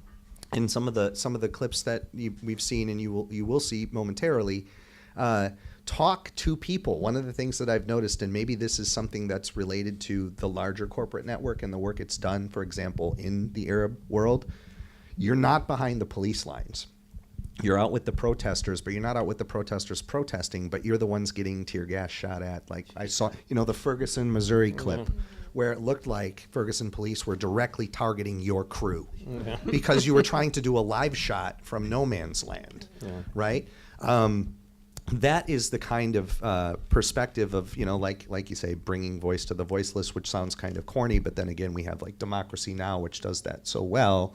some of the clips that we've seen and you will see momentarily, talk to people. One of the things that I've noticed, and maybe this is something that's related to the larger corporate network and the work it's done, for example, in the Arab world, you're not behind the police lines. You're out with the protesters, but you're not out with the protesters protesting, but you're the ones getting tear gas shot at. Like I saw, the Ferguson, Missouri clip where it looked like Ferguson police were directly targeting your crew because you were trying to do a live shot from no man's land, right? That is the kind of perspective of, like you say, bringing voice to the voiceless, which sounds kind of corny, but then again, we have like Democracy Now!, which does that so well.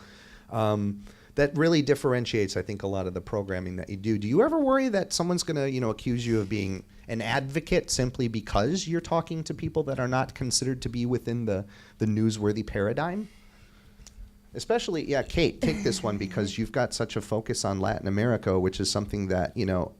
That really differentiates, I think, a lot of the programming that you do. Do you ever worry that someone's going to, accuse you of being an advocate simply because you're talking to people that are not considered to be within the newsworthy paradigm? Especially, Kate, take this one because you've got such a focus on Latin America, which is something that,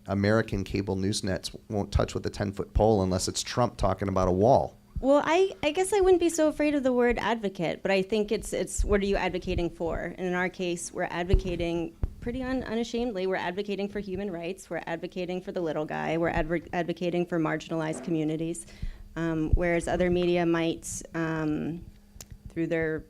American cable news nets won't touch with a 10-foot pole unless it's Trump talking about a wall. Well, I guess I wouldn't be so afraid of the word advocate, but I think it's what are you advocating for? And in our case, we're advocating pretty unashamedly. We're advocating for human rights. We're advocating for the little guy. We're advocating for marginalized communities, whereas other media might, through their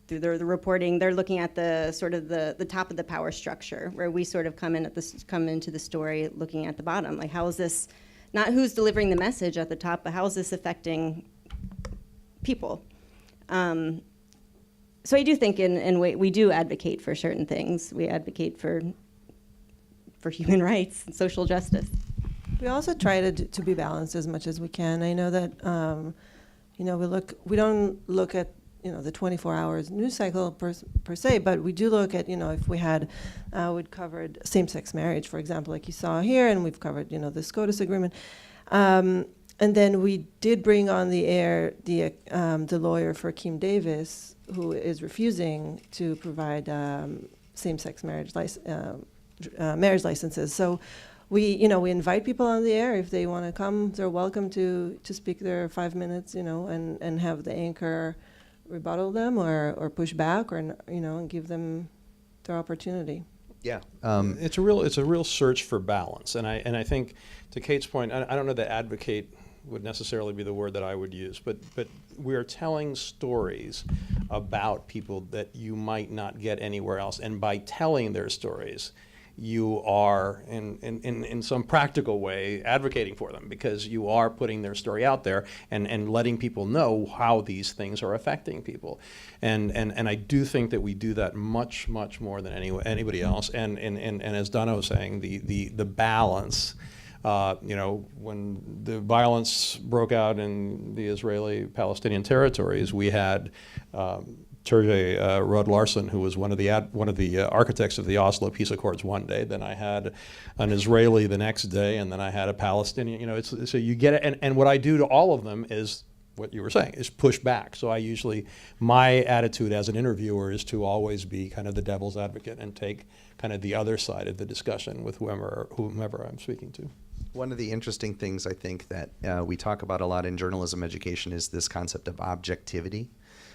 reporting, they're looking at the sort of the top of the power structure, where we sort of come into the story looking at the bottom. Like, how is this? Not who's delivering the message at the top, but how is this affecting people? So I do think we do advocate for certain things. We advocate for human rights and social justice. We also try to be balanced as much as we can. I know that we don't look at the 24 hours news cycle per se, but we do look at, if we had, we'd covered same-sex marriage, for example, like you saw here, and we've covered, the SCOTUS agreement. And then we did bring on the air the lawyer for Kim Davis, who is refusing to provide same-sex marriage licenses. So we invite people on the air. If they want to come, they're welcome to speak their 5 minutes, and have the anchor rebuttal them or push back or and give them their opportunity. Yeah, it's a real search for balance, and I think to Kate's point, I don't know that advocate would necessarily be the word that I would use, but we're telling stories about people that you might not get anywhere else, and by telling their stories, you are, in some practical way, advocating for them because you are putting their story out there and letting people know how these things are affecting people. And I do think that we do that much more than anybody else. And as Donna was saying, the balance, when the violence broke out in the Israeli-Palestinian territories, we had Turgay Rod-Larson, who was one of the architects of the Oslo Peace Accords one day. Then I had an Israeli the next day, and then I had a Palestinian. So you get it. And what I do to all of them is what you were saying, is push back. So my attitude as an interviewer is to always be kind of the devil's advocate and take kind of the other side of the discussion with whomever I'm speaking to. One of the interesting things I think that we talk about a lot in journalism education is this concept of objectivity,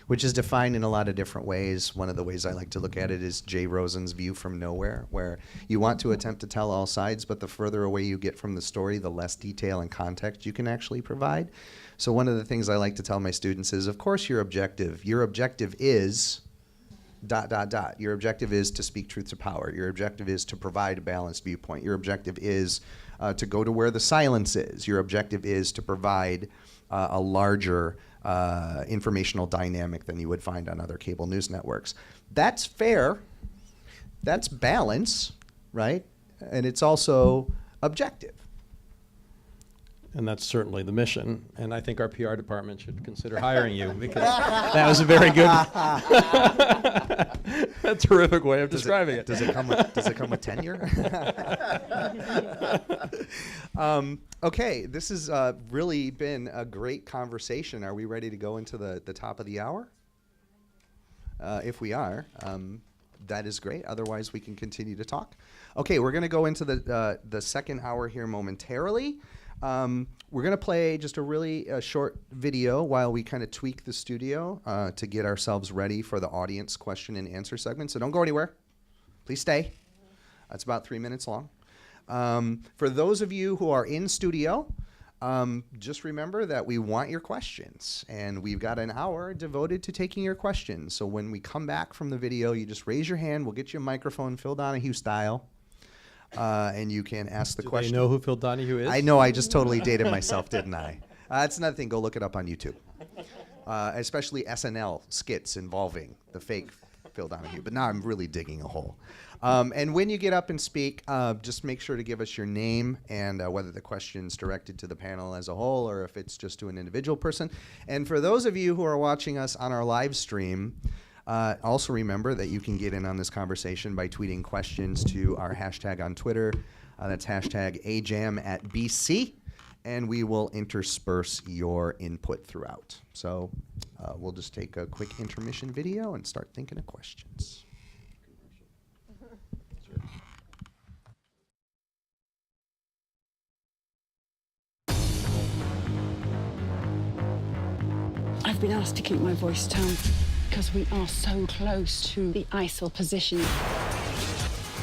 which is defined in a lot of different ways. One of the ways I like to look at it is Jay Rosen's view from nowhere, where you want to attempt to tell all sides, but the further away you get from the story, the less detail and context you can actually provide. So one of the things I like to tell my students is, of course, your objective is ... Your objective is to speak truth to power. Your objective is to provide a balanced viewpoint. Your objective is to go to where the silence is. Your objective is to provide a larger informational dynamic than you would find on other cable news networks. That's fair. That's balance, right? And it's also objective. And that's certainly the mission. And I think our PR department should consider hiring you because that was a very good, a terrific way of describing it. Does it come with tenure? Okay, this has really been a great conversation. Are we ready to go into the top of the hour? If we are, that is great. Otherwise, we can continue to talk. Okay, we're going to go into the second hour here momentarily. We're going to play just a really short video while we kind of tweak the studio to get ourselves ready for the audience question and answer segment. So don't go anywhere. Please stay. That's about 3 minutes long. For those of you who are in studio, Just remember that we want your questions, and we've got an hour devoted to taking your questions. So when we come back from the video, you just raise your hand. We'll get you a microphone, Phil Donahue style, and you can ask the question. Do they know who Phil Donahue is? I know. I just totally dated myself, didn't I? That's another thing. Go look it up on YouTube, especially SNL skits involving the fake Phil Donahue. But now I'm really digging a hole. And when you get up and speak, just make sure to give us your name and whether the question's directed to the panel as a whole or if it's just to an individual person. And for those of you who are watching us on our live stream, also remember that you can get in on this conversation by tweeting questions to our hashtag on Twitter. That's hashtag AJAM@BC. And we will intersperse your input throughout. So we'll just take a quick intermission video and start thinking of questions. I've been asked to keep my voice down because we are so close to the ISIL position.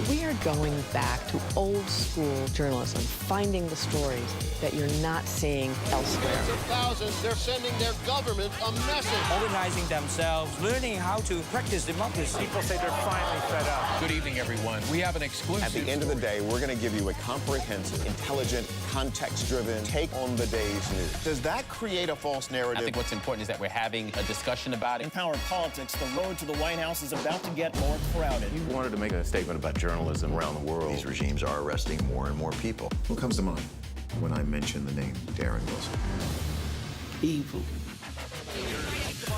We are going back to old school journalism, finding the stories that you're not seeing elsewhere. Tens of thousands, they're sending their government a message. Organizing themselves, learning how to practice democracy. People say they're finally fed up. Good evening, everyone. We have an exclusive. At the end of the day, we're going to give you a comprehensive, intelligent, context-driven take on the day's news. Does that create a false narrative? I think what's important is that we're having a discussion about it. In power politics, the road to the White House is about to get more crowded. You wanted to make a statement about journalism around the world. These regimes are arresting more and more people. Who comes to mind when I mention the name Darren Wilson? Evil.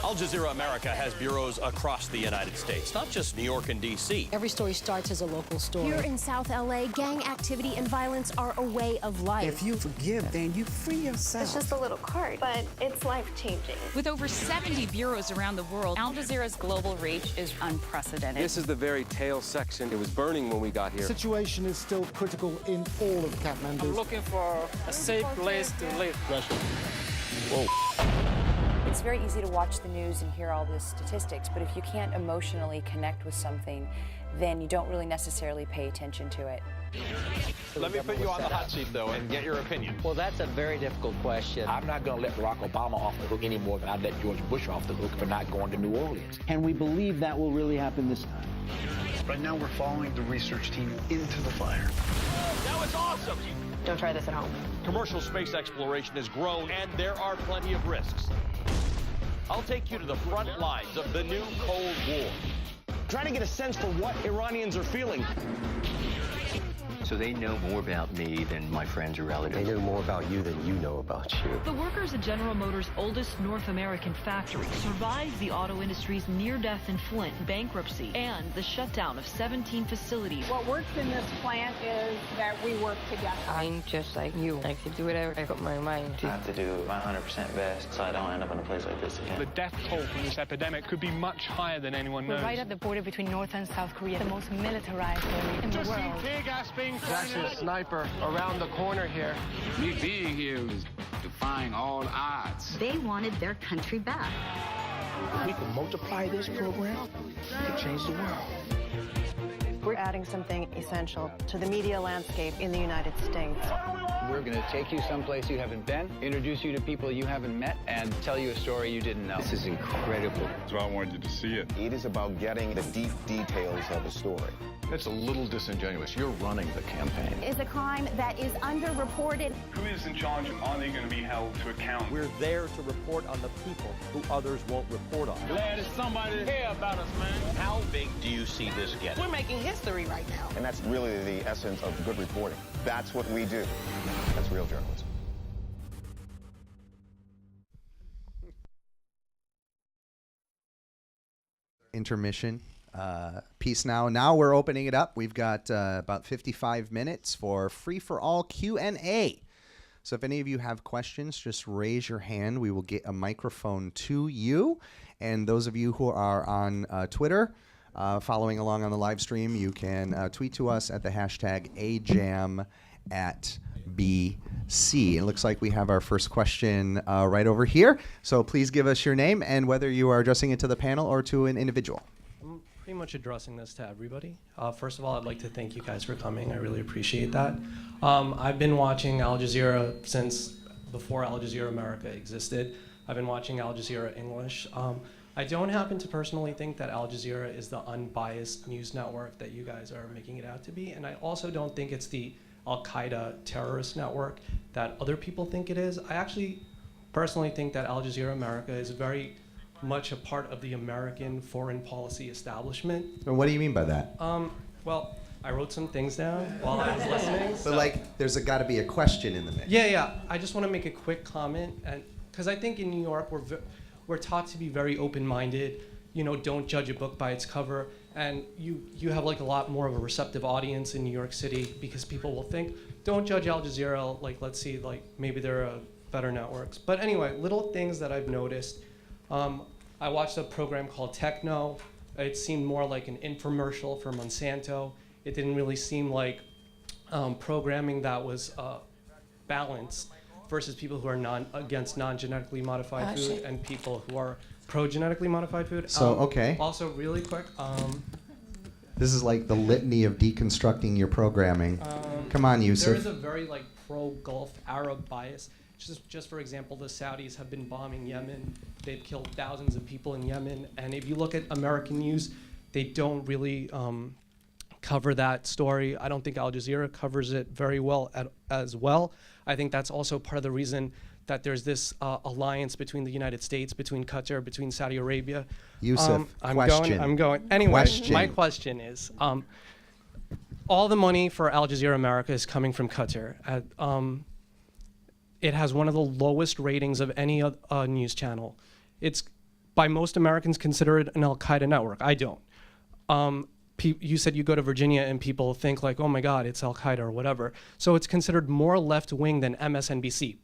Al Jazeera America has bureaus across the United States, not just New York and D.C. Every story starts as a local story. Here in South L.A., gang activity and violence are a way of life. If you forgive, then you free yourself. It's just a little card, but it's life-changing. With over 70 bureaus around the world, Al Jazeera's global reach is unprecedented. This is the very tail section. It was burning when we got here. The situation is still critical in all of Kathmandu. I'm looking for a safe place to live. Whoa. It's very easy to watch the news and hear all the statistics, but if you can't emotionally connect with something, then you don't really necessarily pay attention to it. Let me put you on the hot seat, though, and get your opinion. Well, that's a very difficult question. I'm not going to let Barack Obama off the hook any more than I let George Bush off the hook for not going to New Orleans. And we believe that will really happen this time. Right now, we're following the research team into the fire. Now it's awesome. Don't try this at home. Commercial space exploration has grown, and there are plenty of risks. I'll take you to the front lines of the new Cold War. Trying to get a sense for what Iranians are feeling. So they know more about me than my friends or relatives. They know more about you than you know about you. The workers at General Motors' oldest North American factory survived the auto industry's near-death in Flint, bankruptcy, and the shutdown of 17 facilities. What works in this plant is that we work together. I'm just like you. I can do whatever I put my mind to. I have to do my 100% best so I don't end up in a place like this again. The death toll from this epidemic could be much higher than anyone knows. We're right at the border between North and South Korea, the most militarized area in the world. Just see tear gas being That's a sniper around the corner here. Me being here is defying all odds. They wanted their country back. If we can multiply this program, we can change the world. We're adding something essential to the media landscape in the United States. We're going to take you someplace you haven't been, introduce you to people you haven't met, and tell you a story you didn't know. This is incredible. That's why I wanted you to see it. It is about getting the deep details of a story. That's a little disingenuous. You're running the campaign. Is a crime that is underreported. Who is in charge and are they going to be held to account? We're there to report on the people who others won't report on. Glad there's somebody to care about us, man. How big do you see this getting? We're making history right now. And that's really the essence of good reporting. That's what we do. That's real journalism. Intermission. Peace now. Now we're opening it up. We've got about 55 minutes for free-for-all Q&A. So if any of you have questions, just raise your hand. We will get a microphone to you. And those of you who are on Twitter, following along on the live stream, you can tweet to us at the hashtag AJAM@BC. It looks like we have our first question right over here. So please give us your name and whether you are addressing it to the panel or to an individual. I'm pretty much addressing this to everybody. First of all, I'd like to thank you guys for coming. I really appreciate that. I've been watching Al Jazeera since before Al Jazeera America existed. I've been watching Al Jazeera English. I don't happen to personally think that Al Jazeera is the unbiased news network that you guys are making it out to be, and I also don't think it's the Al-Qaeda terrorist network that other people think it is. I actually personally think that Al Jazeera America is very much a part of the American foreign policy establishment. And what do you mean by that? Well, I wrote some things down while I was listening. But so. like, there's got to be a question in the mix. Yeah. I just want to make a quick comment, and because I think in New York we're taught to be very open-minded. You know, don't judge a book by its cover, and you have like a lot more of a receptive audience in New York City because people will think, don't judge Al Jazeera. Like, let's see, like maybe there are better networks. But anyway, little things that I've noticed. I watched a program called Techno. It seemed more like an infomercial for Monsanto. It didn't really seem like programming that was balanced versus people who are against non-genetically modified food and people who are pro-genetically modified food. So, okay. Also, really quick. This is like the litany of deconstructing your programming. Come on, Yusuf. There is a very like pro-Gulf Arab bias. Just for example, the Saudis have been bombing Yemen. They've killed thousands of people in Yemen. And if you look at American news, they don't really cover that story. I don't think Al Jazeera covers it very well as well. I think that's also part of the reason that there's this alliance between the United States, between Qatar, between Saudi Arabia. Yusuf, question. I'm going. Anyway, my question is, all the money for Al Jazeera America is coming from Qatar. It has one of the lowest ratings of any news channel. It's by most Americans considered an Al-Qaeda network. I don't. You said you go to Virginia and people think like, oh my God, it's Al-Qaeda or whatever. So it's considered more left-wing than MSNBC,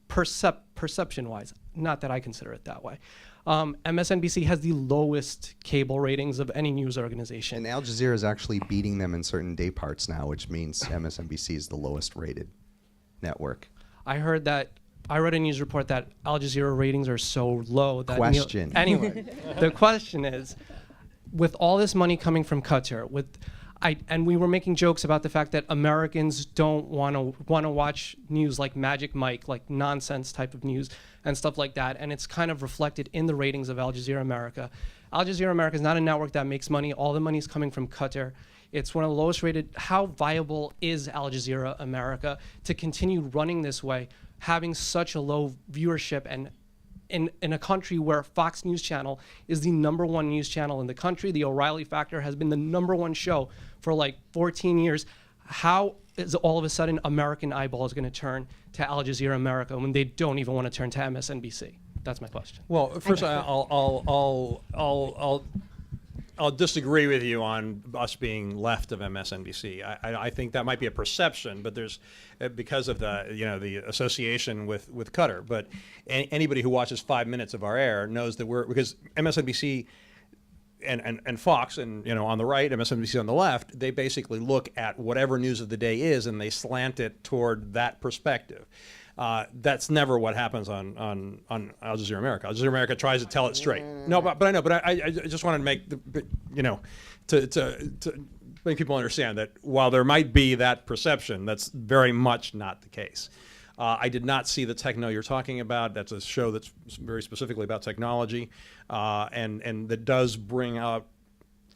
perception-wise. Not that I consider it that way. MSNBC has the lowest cable ratings of any news organization. And Al Jazeera is actually beating them in certain day parts now, which means MSNBC is the lowest rated network. I read a news report that Al Jazeera ratings are so low that anyway, the question is, with all this money coming from Qatar, and we were making jokes about the fact that Americans don't want to watch news like Magic Mike, like nonsense type of news and stuff like that, and it's kind of reflected in the ratings of Al Jazeera America. Al Jazeera America is not a network that makes money. All the money is coming from Qatar. It's one of the lowest rated. How viable is Al Jazeera America to continue running this way, having such a low viewership, and in a country where Fox News Channel is the #1 news channel in the country? The O'Reilly Factor has been the #1 show for like 14 years. How is all of a sudden American eyeballs going to turn to Al Jazeera America when they don't even want to turn to MSNBC? That's my question. Well, first I'll disagree with you on us being left of MSNBC. I think that might be a perception, but there's because of the association with Qatar. But anybody who watches 5 minutes of our air knows that because MSNBC and Fox and on the right, MSNBC on the left, they basically look at whatever news of the day is and they slant it toward that perspective. That's never what happens on Al Jazeera America. Al Jazeera America tries to tell it straight. No, but I know. But I just wanted to make to make people understand that while there might be that perception, that's very much not the case. I did not see the Techno you're talking about. That's a show that's very specifically about technology, and that does bring out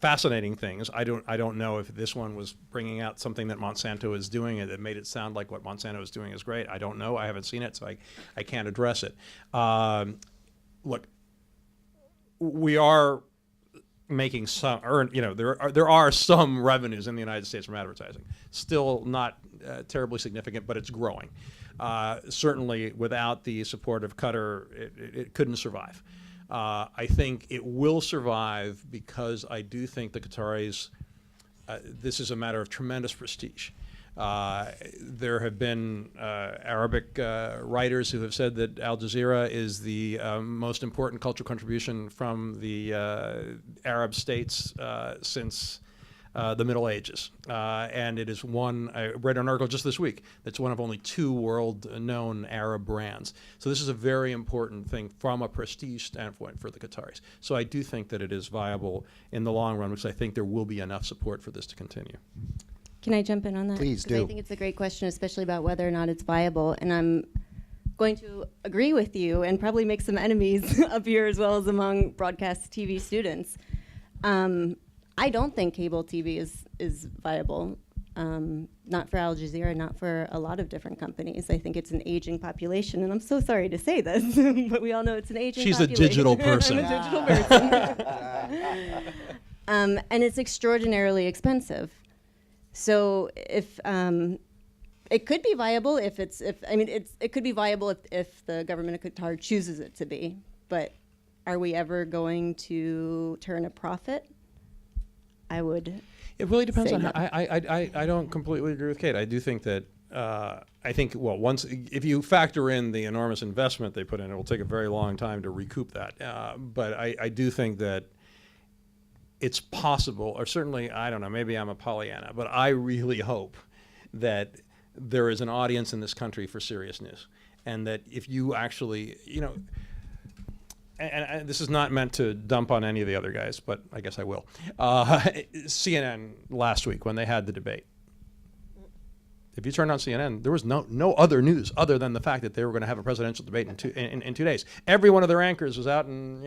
fascinating things. I don't know if this one was bringing out something that Monsanto is doing and that made it sound like what Monsanto is doing is great. I don't know. I haven't seen it, so I can't address it. Look, we are making some, there are some revenues in the United States from advertising. Still not terribly significant, but it's growing. Certainly, without the support of Qatar, it couldn't survive. I think it will survive because I do think the Qataris, this is a matter of tremendous prestige. There have been Arabic writers who have said that Al Jazeera is the most important cultural contribution from the Arab states since the Middle Ages. And it is one, I read an article just this week, that's one of only 2 world-known Arab brands. So this is a very important thing from a prestige standpoint for the Qataris. So I do think that it is viable in the long run, which I think there will be enough support for this to continue. Can I jump in on that? Please do. I think it's a great question, especially about whether or not it's viable. And going to agree with you and probably make some enemies up here as well as among broadcast TV students. I don't think cable TV is viable. Not for Al Jazeera, not for a lot of different companies. I think it's an aging population, and I'm so sorry to say this, but we all know it's an aging population. She's a digital person. I'm a digital person. And it's extraordinarily expensive. So if it could be viable it could be viable if the government of Qatar chooses it to be, but are we ever going to turn a profit? I would. It really depends on no. how. I don't completely agree with Kate. I do think that once if you factor in the enormous investment they put in, it will take a very long time to recoup that. But I do think that it's possible, or certainly, I don't know, maybe I'm a Pollyanna, but I really hope that there is an audience in this country for serious news, and that if you actually, and this is not meant to dump on any of the other guys, but I guess I will. CNN last week when they had the debate. If you turned on CNN, there was no other news other than the fact that they were going to have a presidential debate in 2 days. Every one of their anchors was out and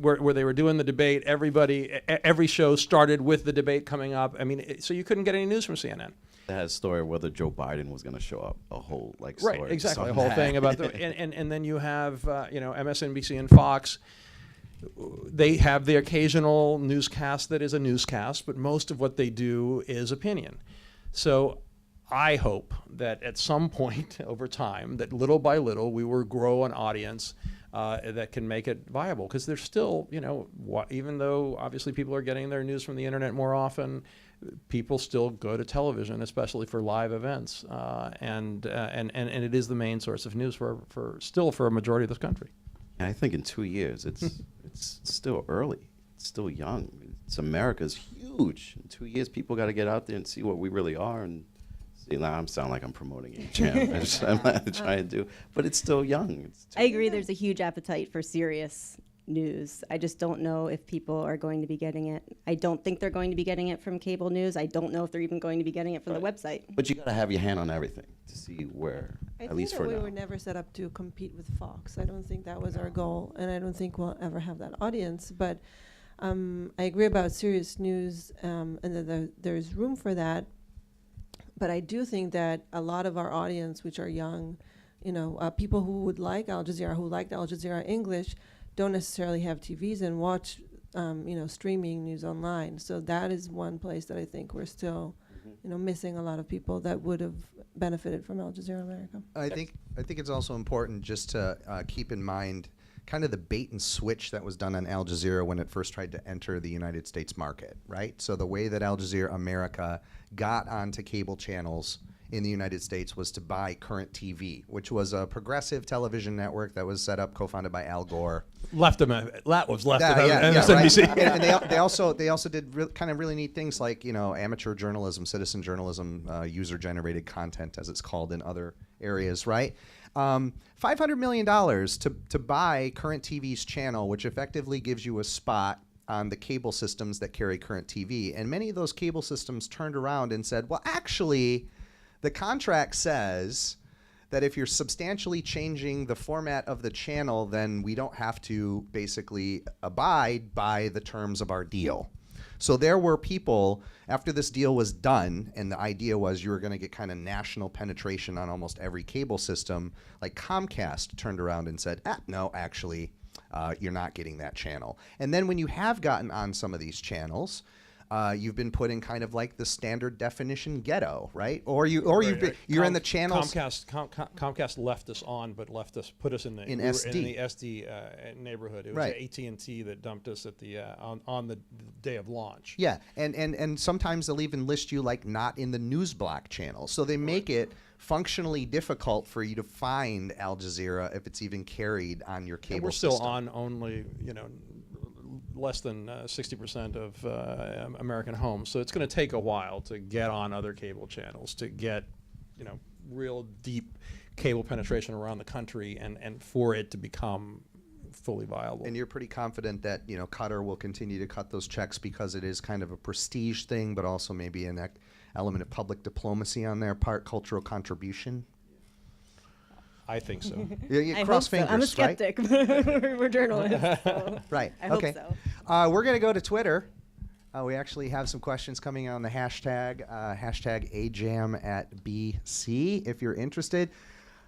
where they were doing the debate. Every show started with the debate coming up. I mean, so you couldn't get any news from CNN. They had a story of whether Joe Biden was going to show up, a whole story. Right, exactly, a whole thing about and then you have MSNBC and Fox. They have the occasional newscast that is a newscast, but most of what they do is opinion. So I hope that at some point over time, that little by little, we will grow an audience that can make it viable. Because there's still, even though obviously people are getting their news from the internet more often, people still go to television, especially for live events, and it is the main source of news for a majority of this country. And I think in 2 years, it's still early. It's still young. America's huge. In 2 years, people got to get out there and see what we really are. And see, now I'm sound like I'm promoting a channel. I'm not trying to do, but it's still young. I agree. There's a huge appetite for serious news. I just don't know if people are going to be getting it. I don't think they're going to be getting it from cable news. I don't know if they're even going to be getting it from the website. But you got to have your hand on everything to see where, at least for now. We were never set up to compete with Fox. I don't think that was our goal, and I don't think we'll ever have that audience. But I agree about serious news, and that there's room for that. But I do think that a lot of our audience, which are young, people who would like Al Jazeera, who liked Al Jazeera English, don't necessarily have TVs and watch, streaming news online. So that is one place that I think we're still, missing a lot of people that would have benefited from Al Jazeera America. I think it's also important just to keep in mind kind of the bait and switch that was done on Al Jazeera when it first tried to enter the United States market, right? So the way that Al Jazeera America got onto cable channels in the United States was to buy Current TV, which was a progressive television network that was set up, co-founded by Al Gore. MSNBC. Right. And they also did kind of really neat things like amateur journalism, citizen journalism, user-generated content, as it's called in other areas, right? $500 million to buy Current TV's channel, which effectively gives you a spot on the cable systems that carry Current TV. And many of those cable systems turned around and said, well, actually, the contract says that if you're substantially changing the format of the channel, then we don't have to basically abide by the terms of our deal. So there were people, after this deal was done, and the idea was you were going to get kind of national penetration on almost every cable system, like Comcast turned around and said, no, actually, you're not getting that channel. And then when you have gotten on some of these channels, you've been put in kind of like the standard definition ghetto, right? Or you're in the channels. Comcast left us on, but put us in the SD neighborhood. It was AT&T that dumped us at the on the day of launch. Yeah, and sometimes they'll even list you like not in the news block channel. So they make it functionally difficult for you to find Al Jazeera if it's even carried on your cable system. We're still on only, less than 60% of American homes. So it's going to take a while to get on other cable channels, to get, real deep cable penetration around the country and for it to become fully viable. And you're pretty confident that, Qatar will continue to cut those checks because it is kind of a prestige thing, but also maybe an element of public diplomacy on their part, cultural contribution? I think so. You I cross hope so. fingers, I'm a right? skeptic. We're journalists. So Right. I Okay. hope so. We're going to go to Twitter. We actually have some questions coming on the hashtag, hashtag AJAM@BC, if you're interested.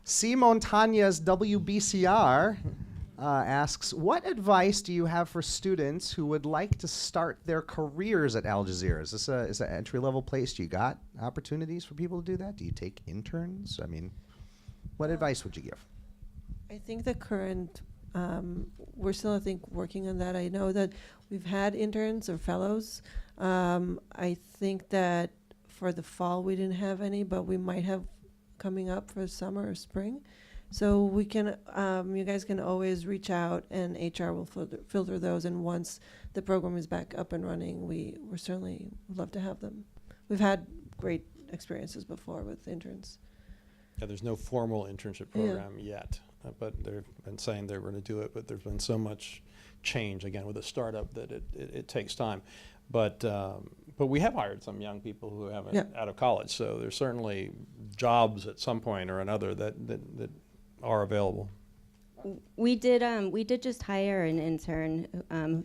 C. Montañas WBCR asks, what advice do you have for students who would like to start their careers at Al Jazeera? Is this an entry-level place? Do you got opportunities for people to do that? Do you take interns? I mean, what advice would you give? I think the current, we're still, I think, working on that. I know that we've had interns or fellows. I think that for the fall we didn't have any, but we might have coming up for summer or spring. So we can, you guys can always reach out, and HR will filter those. And once the program is back up and running, we're certainly would love to have them. We've had great experiences before with interns. Yeah, there's no formal internship program yet, but they've been saying they're going to do it. But there's been so much change again with a startup that it takes time. But we have hired some young people who haven't out of college, so there's certainly jobs at some point or another that are available. We did just hire an intern.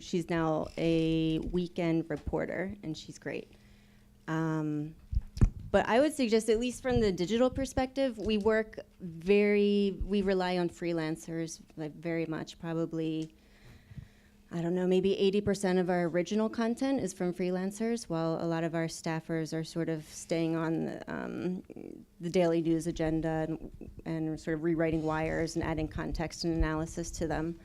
She's now a weekend reporter, and she's great. But I would suggest, at least from the digital perspective, we rely on freelancers like very much. Probably, I don't know, maybe 80% of our original content is from freelancers, while a lot of our staffers are sort of staying on the daily news agenda and sort of rewriting wires and adding context and analysis to them.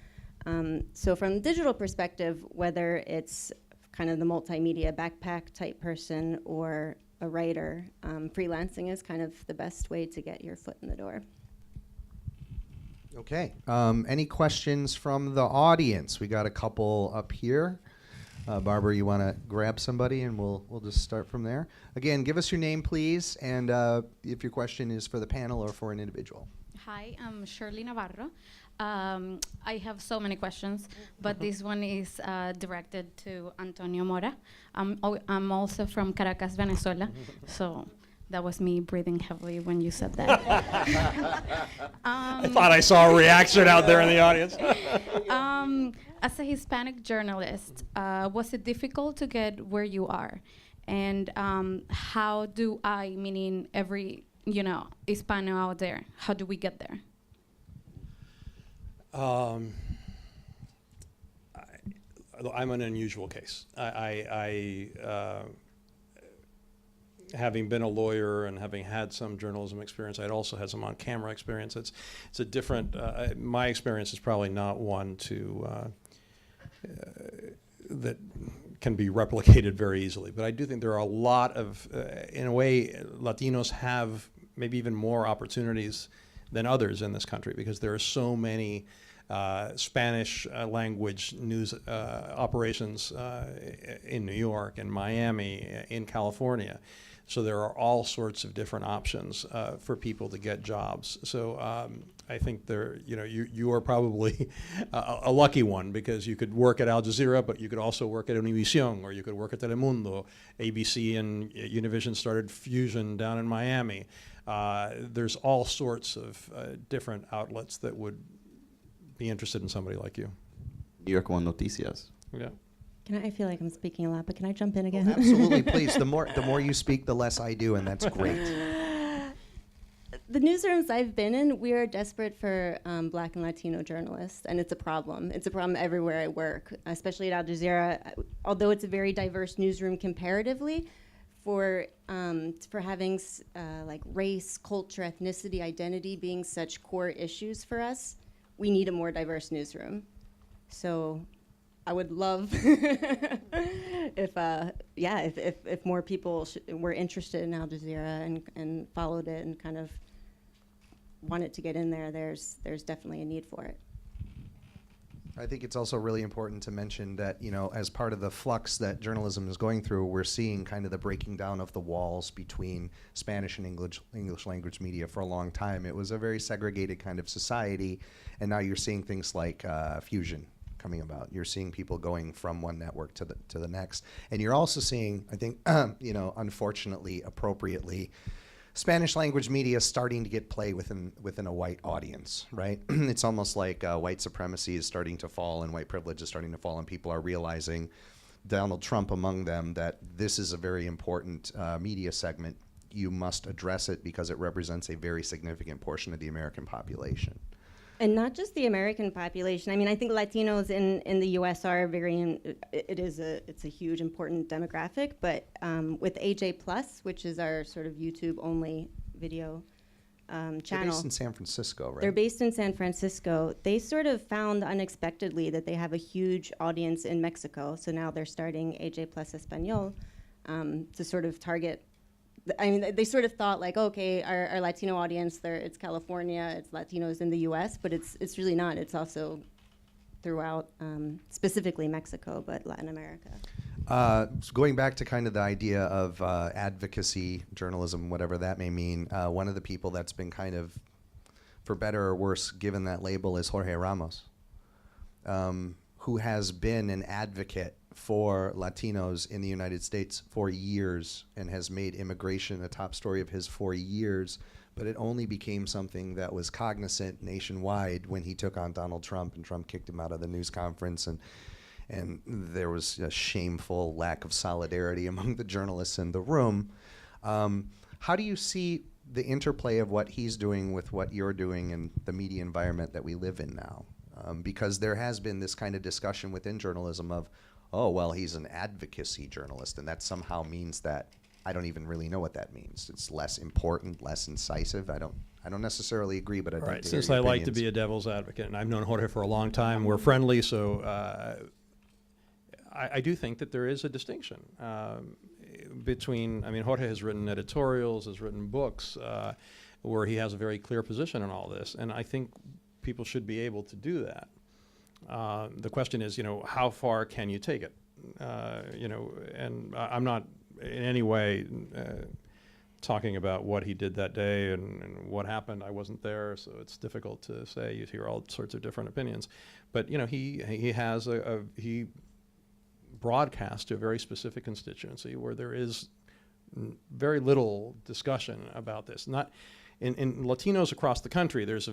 So from the digital perspective, whether it's kind of the multimedia backpack type person or a writer, freelancing is kind of the best way to get your foot in the door. Okay. Any questions from the audience? We got a couple up here. Barbara, you want to grab somebody, and we'll just start from there. Again, give us your name, please, and if your question is for the panel or for an individual. Hi, I'm Shirley Navarro. I have so many questions, but this one is directed to Antonio Mora. I'm also from Caracas, Venezuela, so that was me breathing heavily when you said that. I thought I saw a reaction out there in the audience. As a Hispanic journalist, was it difficult to get where you are? And how do I, meaning every, Hispano out there, how do we get there? I'm an unusual case. I having been a lawyer and having had some journalism experience, I'd also had some on-camera experience. It's a different. My experience is probably not one that can be replicated very easily. But I do think there are a lot of, in a way, Latinos have maybe even more opportunities than others in this country, because there are so many Spanish language news operations in New York, in Miami, in California. So there are all sorts of different options for people to get jobs. So I think you are probably a lucky one, because you could work at Al Jazeera, but you could also work at Univision, or you could work at Telemundo. ABC and Univision started Fusion down in Miami. There's all sorts of different outlets that would be interested in somebody like you. New York One Noticias. Yeah. I feel like I'm speaking a lot, but can I jump in again? Oh, absolutely, please. The more you speak, the less I do, and that's great. The newsrooms I've been in, we are desperate for Black and Latino journalists, and it's a problem. It's a problem everywhere I work, especially at Al Jazeera. Although it's a very diverse newsroom comparatively, for having like race, culture, ethnicity, identity being such core issues for us, we need a more diverse newsroom. So I would love if more people were interested in Al Jazeera and followed it and kind of wanted to get in there. There's definitely a need for it. I think it's also really important to mention that, as part of the flux that journalism is going through, we're seeing kind of the breaking down of the walls between Spanish and English language media. For a long time, it was a very segregated kind of society, and now you're seeing things like Fusion coming about. You're seeing people going from one network to the next, and you're also seeing, I think, unfortunately, appropriately, Spanish language media is starting to get play within a white audience, right? It's almost like white supremacy is starting to fall and white privilege is starting to fall, and people are realizing, Donald Trump among them, that this is a very important media segment. You must address it because it represents a very significant portion of the American population. And not just the American population. I mean, I think Latinos in the U.S. are it's a huge, important demographic. But with AJ Plus, which is our sort of YouTube-only video channel. They're based in San Francisco, right? They're based in San Francisco. They sort of found unexpectedly that they have a huge audience in Mexico. So now they're starting AJ Plus Español to sort of target. I mean, they sort of thought like, okay, our Latino audience, it's California, it's Latinos in the U.S., but it's really not. It's also throughout, specifically Mexico, but Latin America. So going back to kind of the idea of advocacy journalism, whatever that may mean, one of the people that's been kind of, for better or worse, given that label is Jorge Ramos, who has been an advocate for Latinos in the United States for years and has made immigration a top story of his for years, but it only became something that was cognizant nationwide when he took on Donald Trump, and Trump kicked him out of the news conference, and there was a shameful lack of solidarity among the journalists in the room. How do you see the interplay of what he's doing with what you're doing in the media environment that we live in now? Because there has been this kind of discussion within journalism of, oh, well, he's an advocacy journalist, and that somehow means that I don't even really know what that means. It's less important, less incisive. I don't necessarily agree, but I'd like to hear Since your I like to opinions. be a devil's advocate, and I've known Jorge for a long time, we're friendly, so I do think that there is a distinction between, I mean, Jorge has written editorials, has written books where he has a very clear position on all this, and I think people should be able to do that. The question is, how far can you take it? And I'm not in any way talking about what he did that day and what happened. I wasn't there, so it's difficult to say. You hear all sorts of different opinions. But, he broadcast to a very specific constituency where there is very little discussion about this. Not in Latinos across the country, there's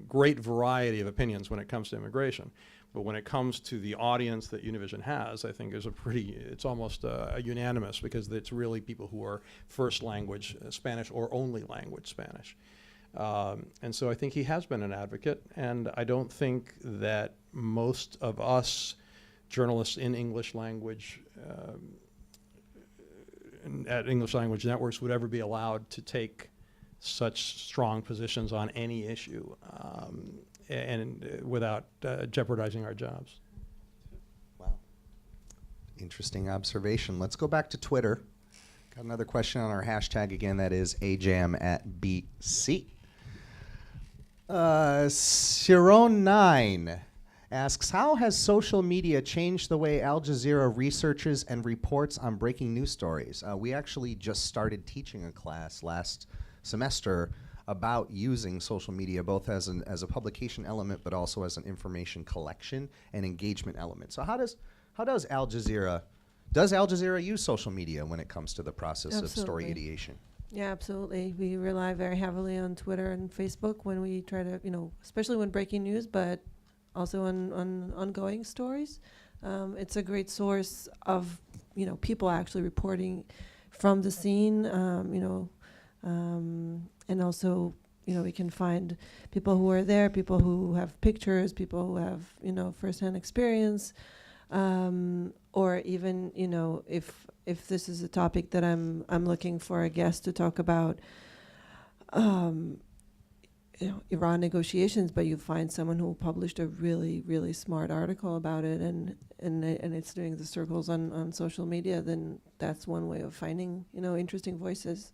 great variety of opinions when it comes to immigration. But when it comes to the audience that Univision has, I think it's almost unanimous, because it's really people who are first language Spanish or only language Spanish. And so I think he has been an advocate, and I don't think that most of us journalists in English language at English language networks would ever be allowed to take such strong positions on any issue and without jeopardizing our jobs. Wow. Interesting observation. Let's go back to Twitter. Got another question on our hashtag again, that is AJAM@BC. Ciron9 asks, how has social media changed the way Al Jazeera researches and reports on breaking news stories? We actually just started teaching a class last semester about using social media both as a publication element, but also as an information collection and engagement element. So how does Al Jazeera use social media when it comes to the process of story ideation? Yeah, absolutely. We rely very heavily on Twitter and Facebook when we try to, especially when breaking news, but also on ongoing stories. It's a great source of, people actually reporting from the scene, and also, we can find people who are there, people who have pictures, people who have, firsthand experience, or even, if this is a topic that I'm looking for a guest to talk about, Iran negotiations, but you find someone who published a really, really smart article about it, and it's doing the circles on social media, then that's one way of finding, interesting voices.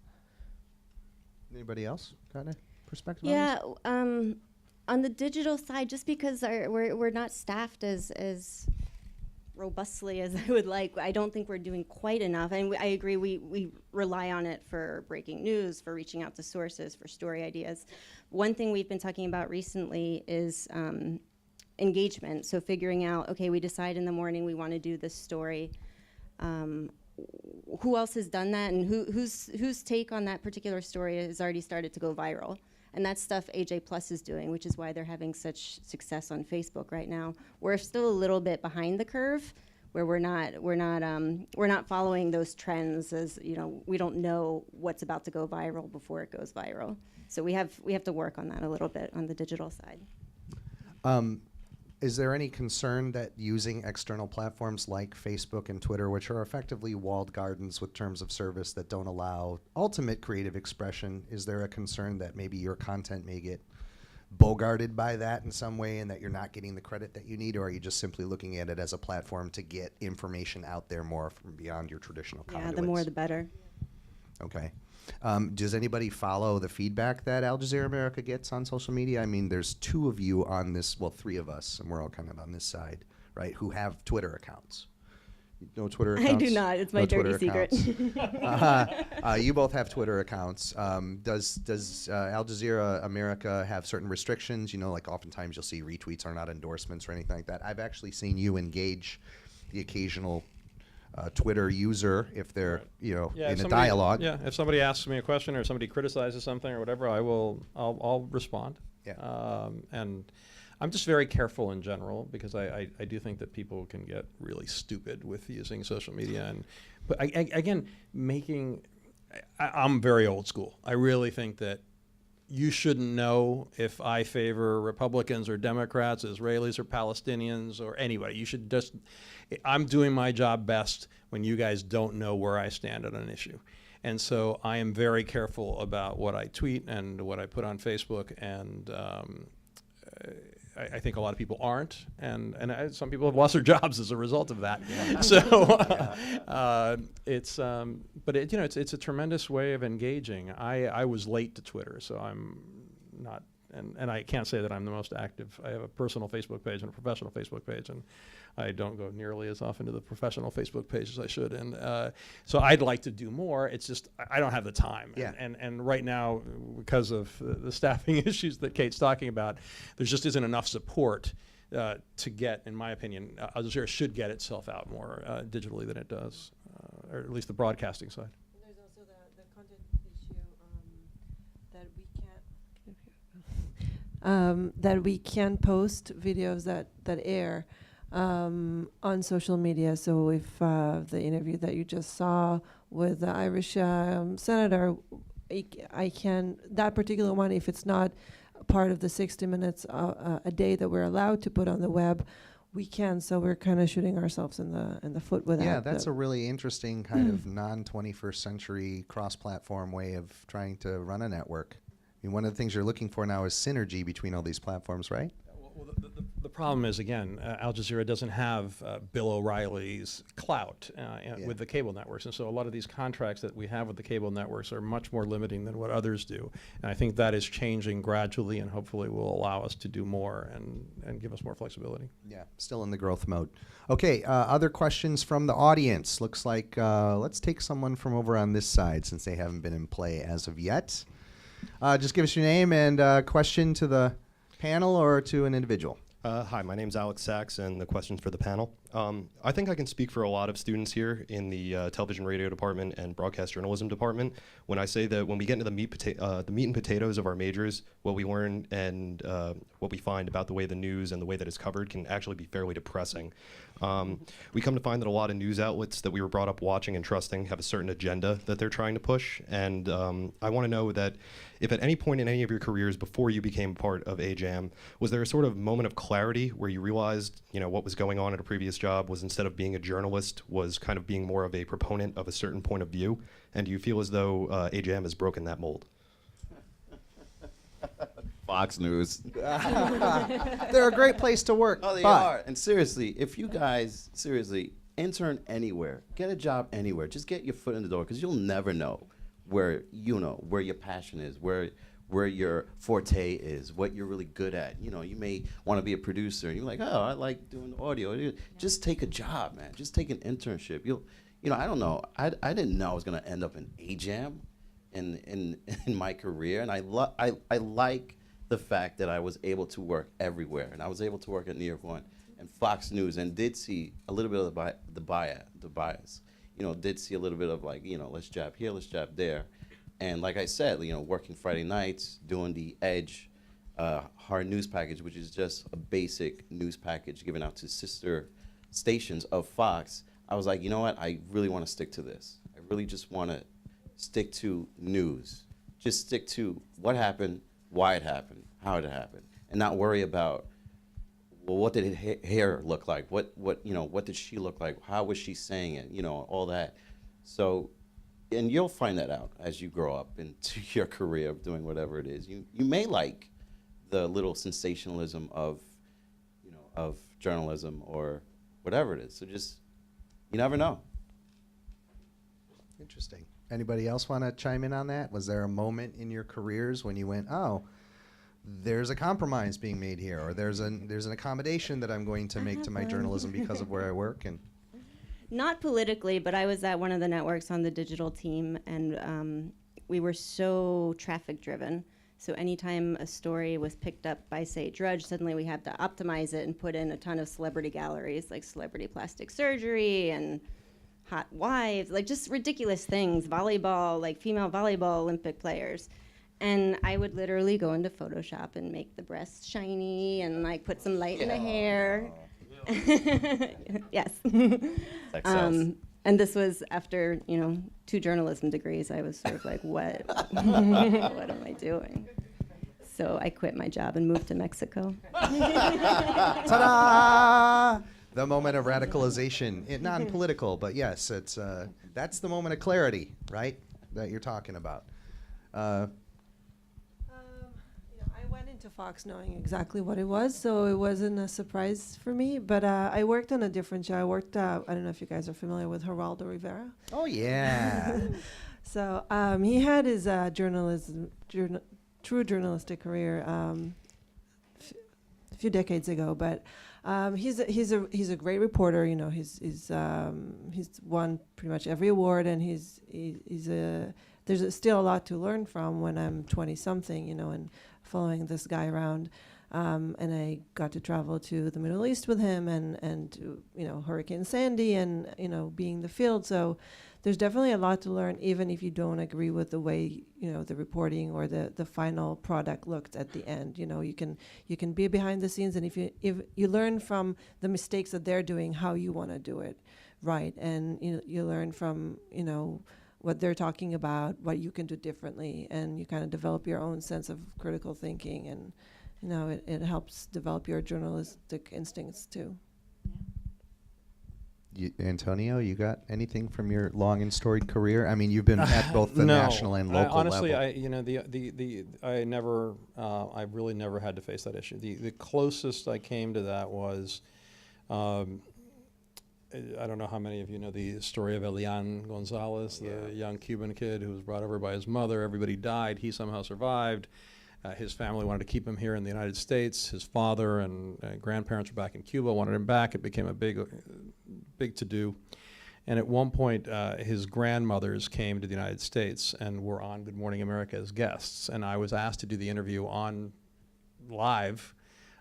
Anybody else got a perspective Yeah, on this? On the digital side, just because we're not staffed as robustly as I would like, I don't think we're doing quite enough. And I agree, we rely on it for breaking news, for reaching out to sources, for story ideas. One thing we've been talking about recently is engagement. So figuring out, okay, we decide in the morning we want to do this story. who else has done that, and whose take on that particular story has already started to go viral. And that's stuff AJ Plus is doing, which is why they're having such success on Facebook right now. We're still a little bit behind the curve, where we're not following those trends, as you know, we don't know what's about to go viral before it goes viral. So we have to work on that a little bit on the digital side. Is there any concern that using external platforms like Facebook and Twitter, which are effectively walled gardens with terms of service that don't allow ultimate creative expression, is there a concern that maybe your content may get bogarted by that in some way and that you're not getting the credit that you need, or are you just simply looking at it as a platform to get information out there more from beyond your traditional conduits? Yeah, the more the better. Okay. Does anybody follow the feedback that Al Jazeera America gets on social media? I mean, there's two of you on this, well, three of us, and we're all kind of on this side, right, who have Twitter accounts. No Twitter accounts? I do not. It's my dirty secret. You both have Twitter accounts. Does Al Jazeera America have certain restrictions? You know, like oftentimes you'll see retweets are not endorsements or anything like that. I've actually seen you engage the occasional Twitter user if they're in a dialogue. Yeah, if somebody asks me a question or somebody criticizes something or whatever, I'll respond. Yeah. And I'm just very careful in general because I do think that people can get really stupid with using social media. But again, I'm very old school. I really think that you shouldn't know if I favor Republicans or Democrats, Israelis or Palestinians or anybody. You should just, I'm doing my job best when you guys don't know where I stand on an issue. And so I am very careful about what I tweet and what I put on Facebook, and I think a lot of people aren't, and some people have lost their jobs as a result of that. Yeah. So it's a tremendous way of engaging. I was late to Twitter, so I'm not, and I can't say that I'm the most active. I have a personal Facebook page and a professional Facebook page, and I don't go nearly as often to the professional Facebook page as I should. And so I'd like to do more. It's just I don't have the time. Yeah. And right now, because of the staffing issues that Kate's talking about, there just isn't enough support to get, in my opinion, Al Jazeera should get itself out more digitally than it does, or at least the broadcasting side. There's also the content issue that we can't post videos that air on social media. So if the interview that you just saw with the Irish senator, I can, that particular one, if it's not part of the 60 minutes a day that we're allowed to put on the web, we can. So we're kind of shooting ourselves in the foot with that. Yeah, that's a really interesting kind of non-21st century cross-platform way of trying to run a network. I mean, one of the things you're looking for now is synergy between all these platforms, right? Well, the problem is, again, Al Jazeera doesn't have Bill O'Reilly's clout with the cable networks. And so a lot of these contracts that we have with the cable networks are much more limiting than what others do. And I think that is changing gradually and hopefully will allow us to do more and give us more flexibility. Yeah, still in the growth mode. Okay, other questions from the audience. Looks like let's take someone from over on this side since they haven't been in play as of yet. Just give us your name and question to the panel or to an individual. Hi, my name's Alex Sachs, and the question's for the panel. I think I can speak for a lot of students here in the television radio department and broadcast journalism department when I say that when we get into the meat and potatoes of our majors, what we learn and what we find about the way the news and the way that it's covered can actually be fairly depressing. We come to find that a lot of news outlets that we were brought up watching and trusting have a certain agenda that they're trying to push, and I want to know that if at any point in any of your careers before you became part of AJAM, was there a sort of moment of clarity where you realized, what was going on at a previous job was instead of being a journalist, was kind of being more of a proponent of a certain point of view? And do you feel as though AJAM has broken that mold? Fox News. They're a great place to work. Oh, they are. And seriously, if you guys, intern anywhere, get a job anywhere, just get your foot in the door, because you'll never know where your passion is, where your forte is, what you're really good at. You may want to be a producer, and you're like, oh, I like doing audio. Just take a job, man. Just take an internship. I don't know. I didn't know I was going to end up in AJAM in my career, and I like the fact that I was able to work everywhere, and I was able to work at New York One and Fox News, and did see a little bit of the bias. did see a little bit of like, let's jab here, let's jab there. And like I said, working Friday nights, doing the Edge hard news package, which is just a basic news package given out to sister stations of Fox, I was like, you know what? I really want to stick to this. I really just want to stick to news. Just stick to what happened, why it happened, how it happened, and not worry about, well, what did hair look like? What did she look like? How was she saying it? All that. So, and you'll find that out as you grow up into your career of doing whatever it is. You may like the little sensationalism of journalism or whatever it is. So just, you never know. Interesting. Anybody else want to chime in on that? Was there a moment in your careers when you went, oh, there's a compromise being made here, or there's an accommodation that I'm going to make to my journalism because of where I work? And not politically, but I was at one of the networks on the digital team, and we were so traffic driven. So anytime a story was picked up by, say, Drudge, suddenly we had to optimize it and put in a ton of celebrity galleries, like celebrity plastic surgery and hot wives, like just ridiculous things, volleyball, like female volleyball Olympic players. And I would literally go into Photoshop and make the breasts shiny and like put some light in the hair. Yes. And this was after, 2 journalism degrees. I was sort of like, what? What am I doing? So I quit my job and moved to Mexico. Ta-da! The moment of radicalization, non-political, but yes, it's that's the moment of clarity, right, that you're talking about. I went into Fox knowing exactly what it was, so it wasn't a surprise for me. But I worked on a different show. I worked, I don't know if you guys are familiar with Geraldo Rivera. Oh, yeah. So he had his true journalistic career a few decades ago, but he's a great reporter. He's won pretty much every award, and there's still a lot to learn from when I'm 20-something, and following this guy around. And I got to travel to the Middle East with him and to, Hurricane Sandy and, being in the field. So there's definitely a lot to learn, even if you don't agree with the way, the reporting or the final product looked at the end. You can be behind the scenes, and if you learn from the mistakes that they're doing, how you want to do it right. And you learn from, what they're talking about, what you can do differently, and you kind of develop your own sense of critical thinking, and it helps develop your journalistic instincts too. Antonio, you got anything from your long and storied career? I mean, you've been at both the national and local honestly, level. I really never had to face that issue. The closest I came to that was, I don't know how many of you know the story of Elian Gonzalez, the young Cuban kid who was brought over by his mother. Everybody died. He somehow survived. His family wanted to keep him here in the United States. His father and grandparents were back in Cuba, wanted him back. It became a big to-do. And at one point, his grandmothers came to the United States and were on Good Morning America as guests. And I was asked to do the interview live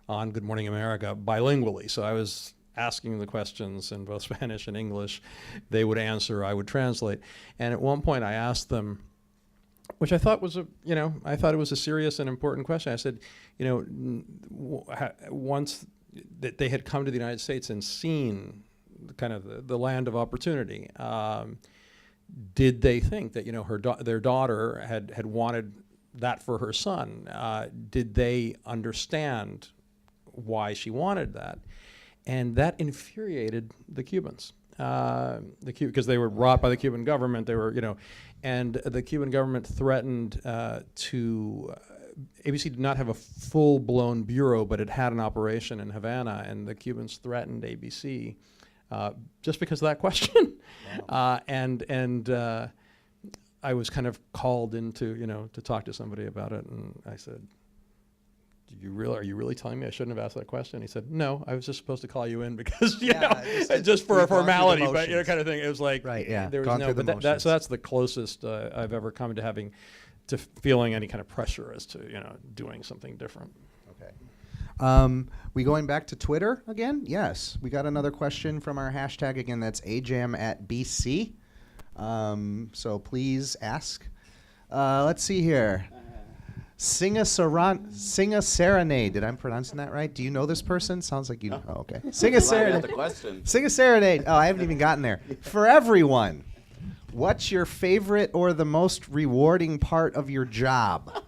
on Good Morning America bilingually. So I was asking the questions in both Spanish and English. They would answer, I would translate. And at one point I asked them, which I thought was I thought it was a serious and important question. I said, once that they had come to the United States and seen kind of the land of opportunity, did they think that, their daughter had wanted that for her son? Did they understand why she wanted that? And that infuriated the Cubans, because they were brought by the Cuban government. They were, and the Cuban government threatened to. ABC did not have a full-blown bureau, but it had an operation in Havana, and the Cubans threatened ABC just because of that question. Wow. And I was kind of called into, to talk to somebody about it, and I said, are you really telling me I shouldn't have asked that question? He said, no, I was just supposed to call you in because, just for a formality, but, kind of thing. It was like, right, yeah. There was no, but so that's the closest I've ever come to feeling any kind of pressure as to, doing something different. Okay. We going back to Twitter again? Yes. We got another question from our hashtag again. That's AJAM@BC. So please ask. Let's see here. Sing a serenade. Did I pronouncing that right? Do you know this person? Sounds like you. No. Oh, okay. Sing a serenade. Sing a serenade. Oh, I haven't even gotten there. For everyone, what's your favorite or the most rewarding part of your job?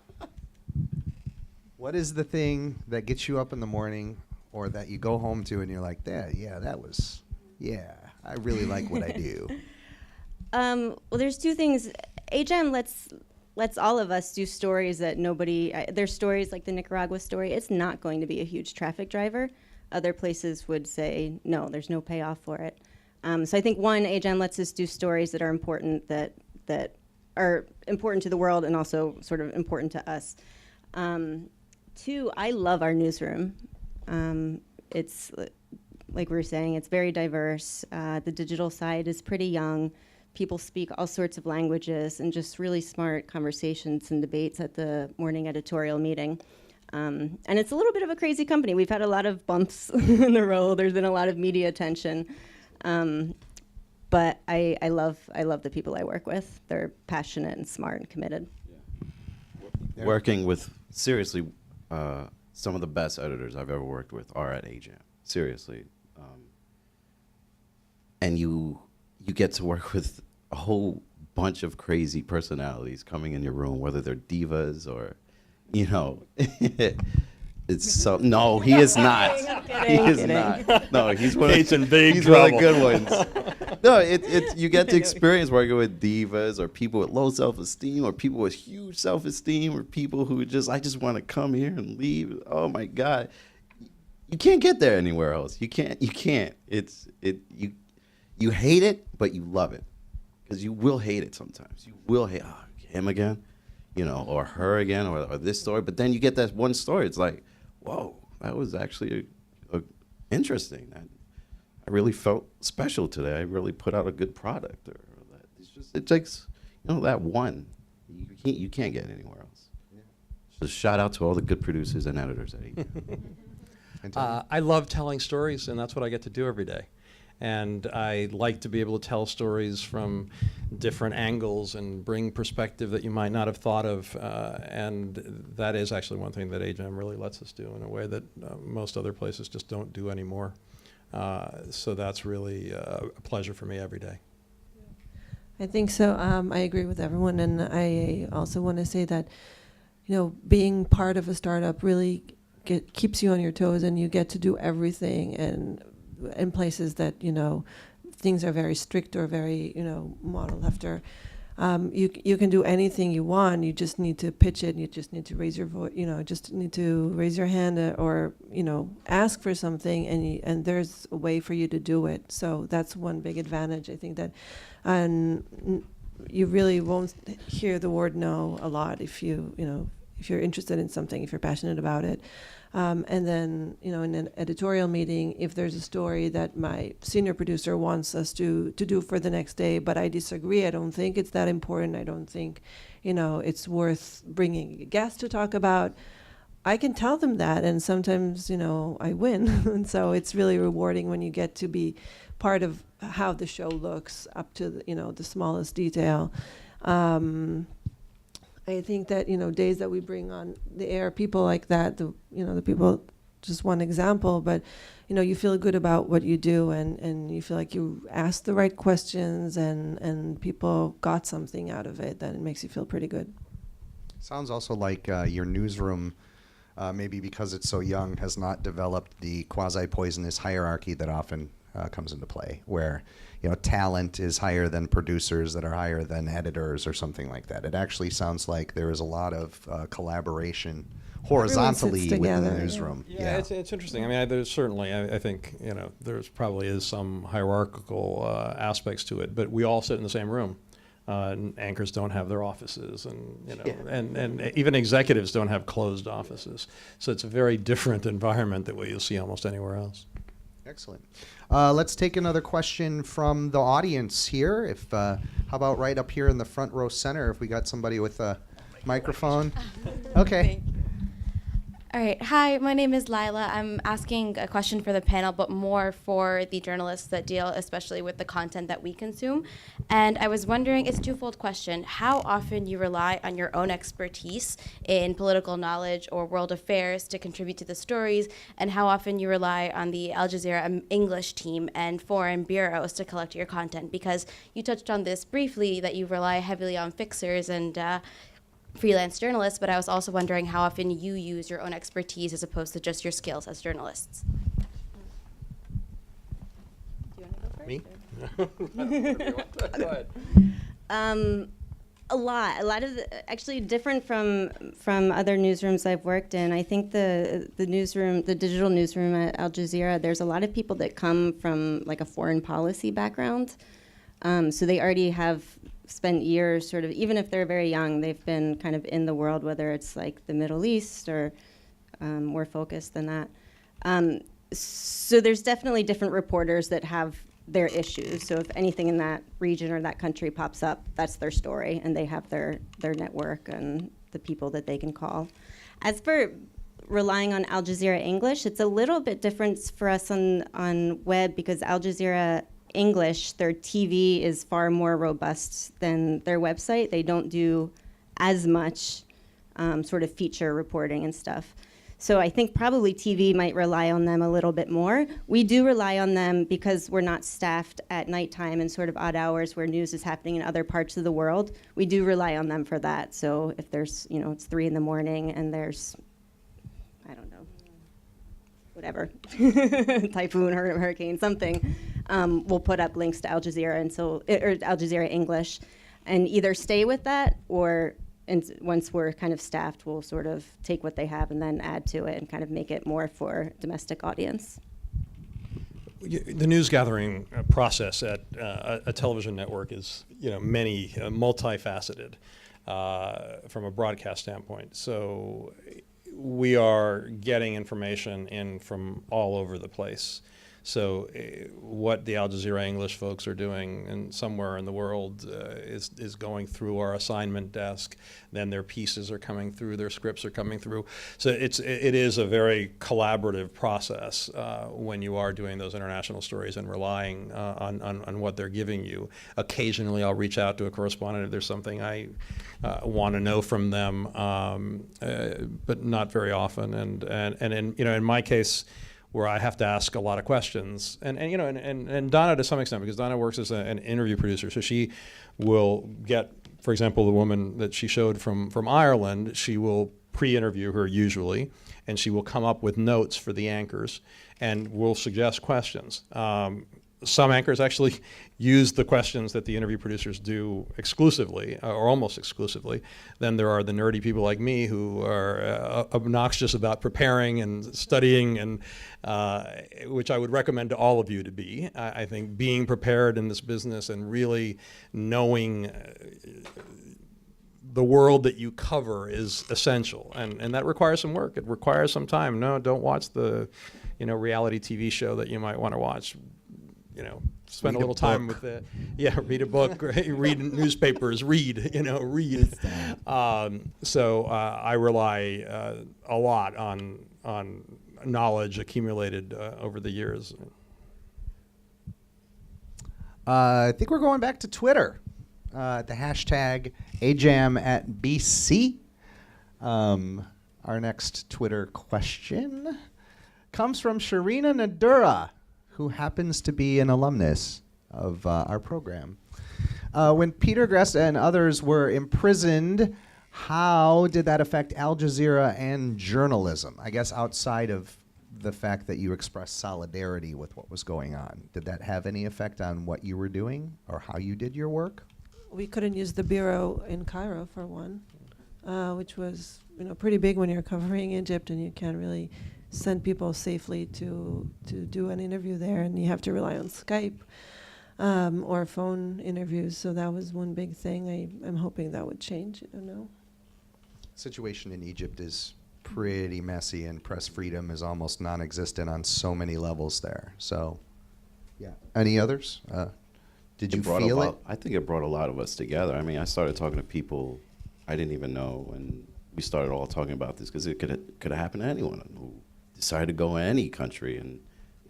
What is the thing that gets you up in the morning, or that you go home to and you're like, I really like what I do. Well, there's two things. AGEM lets all of us do stories that there's stories like the Nicaragua story. It's not going to be a huge traffic driver. Other places would say, no, there's no payoff for it. So I think one, AGEM lets us do stories that are important, that are important to the world and also sort of important to us. Two, I love our newsroom. It's, like we were saying, it's very diverse. The digital side is pretty young. People speak all sorts of languages, and just really smart conversations and debates at the morning editorial meeting. And it's a little bit of a crazy company. We've had a lot of bumps in the road. There's been a lot of media attention. But I love the people I work with. They're passionate and smart and committed. Yeah. Working with, seriously, some of the best editors I've ever worked with are at AGEM. Seriously. And you get to work with a whole bunch of crazy personalities coming in your room, whether they're divas or, it's so. No, he is not. He is not. No, he's one of the good ones. No, you get to experience working with divas or people with low self-esteem or people with huge self-esteem or people who I just want to come here and leave. Oh my God, you can't get there anywhere else. You can't. You hate it, but you love it, because you will hate it sometimes. You will hate him again, or her again, or this story. But then you get that one story. It's like, whoa, that was actually interesting. I really felt special today. I really put out a good product. It takes, that one. You can't get anywhere else. Yeah. So shout out to all the good producers and editors at AGEM. I love telling stories, and that's what I get to do every day. And I like to be able to tell stories from different angles and bring perspective that you might not have thought of. And that is actually one thing that AGEM really lets us do in a way that most other places just don't do anymore. So that's really a pleasure for me every day. I think so. I agree with everyone. And I also want to say that, being part of a startup really keeps you on your toes, and you get to do everything. And in places that things are very strict or very modeled after, you can do anything you want. You just need to pitch it. You just need to raise your voice. Just need to raise your hand or ask for something, and there's a way for you to do it. So that's one big advantage, I think, that, and you really won't hear the word no a lot if if you're interested in something, if you're passionate about it. And then, in an editorial meeting, if there's a story that my senior producer wants us to do for the next day, but I disagree, I don't think it's that important, I don't think, it's worth bringing a guest to talk about, I can tell them that, and sometimes, I win. And so it's really rewarding when you get to be part of how the show looks up to, the smallest detail. I think that, days that we bring on the air, people like that, the people, just one example, but, you feel good about what you do, and you feel like you asked the right questions, and people got something out of it, then it makes you feel pretty good. Sounds also like your newsroom, maybe because it's so young, has not developed the quasi-poisonous hierarchy that often comes into play, where talent is higher than producers that are higher than editors or something like that. It actually sounds like there is a lot of collaboration horizontally within the newsroom. Yeah. It's interesting. I mean, there's certainly, I think, there's probably is some hierarchical aspects to it, but we all sit in the same room. Anchors don't have their offices, and and even executives don't have closed offices. So it's a very different environment than what you'll see almost anywhere else. Excellent. Let's take another question from the audience here. How about right up here in the front row center, if we got somebody with a microphone? Okay. All right. Hi, my name is Lila. I'm asking a question for the panel, but more for the journalists that deal especially with the content that we consume. And I was wondering, it's a twofold question, how often you rely on your own expertise in political knowledge or world affairs to contribute to the stories, and how often you rely on the Al Jazeera English team and foreign bureaus to collect your content. Because you touched on this briefly, that you rely heavily on fixers and freelance journalists, but I was also wondering how often you use your own expertise as opposed to just your skills as journalists. Do you want to go first? Me? Go ahead. A lot of actually different from other newsrooms I've worked in. I think the digital newsroom at Al Jazeera, there's a lot of people that come from like a foreign policy background, so they already have spent years sort of, even if they're very young, they've been kind of in the world, whether it's like the Middle East or more focused than that. So there's definitely different reporters that have their issues. So if anything in that region or that country pops up, that's their story, and they have their network and the people that they can call. As for relying on Al Jazeera English, it's a little bit different for us on web, because Al Jazeera English, their TV is far more robust than their website. They don't do as much sort of feature reporting and stuff. So I think probably TV might rely on them a little bit more. We do rely on them because we're not staffed at nighttime and sort of odd hours where news is happening in other parts of the world. We do rely on them for that. So if there's, it's 3 a.m. and there's, I don't know, whatever, typhoon or hurricane, something, we'll put up links to Al Jazeera or Al Jazeera English, and either stay with that, or once we're kind of staffed, we'll sort of take what they have and then add to it and kind of make it more for domestic audience. The news gathering process at a television network is, many multifaceted from a broadcast standpoint. So we are getting information in from all over the place. So what the Al Jazeera English folks are doing and somewhere in the world is going through our assignment desk. Then their pieces are coming through, their scripts are coming through. So it is a very collaborative process when you are doing those international stories and relying on what they're giving you. Occasionally I'll reach out to a correspondent if there's something I want to know from them, but not very often. And in my case, where I have to ask a lot of questions, and Donna to some extent, because Donna works as an interview producer, so she will get, for example, the woman that she showed from Ireland, she will pre-interview her usually, and she will come up with notes for the anchors, and will suggest questions. Some anchors actually use the questions that the interview producers do exclusively, or almost exclusively. Then there are the nerdy people like me who are obnoxious about preparing and studying, and which I would recommend to all of you to be. I think being prepared in this business and really knowing the world that you cover is essential, and that requires some work. It requires some time. No, don't watch the reality TV show that you might want to watch. Spend a little time with it. Yeah, read a book, read newspapers, read. So I rely a lot on knowledge accumulated over the years. I think we're going back to Twitter. The hashtag AJAM@BC. Our next Twitter question comes from Sharina Nadura, who happens to be an alumnus of our program. When Peter Gresta and others were imprisoned, how did that affect Al Jazeera and journalism? I guess outside of the fact that you expressed solidarity with what was going on, did that have any effect on what you were doing or how you did your work? We couldn't use the bureau in Cairo, for one, which was pretty big when you're covering Egypt, and you can't really send people safely to do an interview there, and you have to rely on Skype or phone interviews. So that was one big thing. I'm hoping that would change. I don't know. Situation in Egypt is pretty messy, and press freedom is almost non-existent on so many levels there. So, yeah. Any others? Did you feel it? I think it brought a lot of us together. I mean, I started talking to people I didn't even know, and we started all talking about this because it could have happened to anyone who decided to go in any country and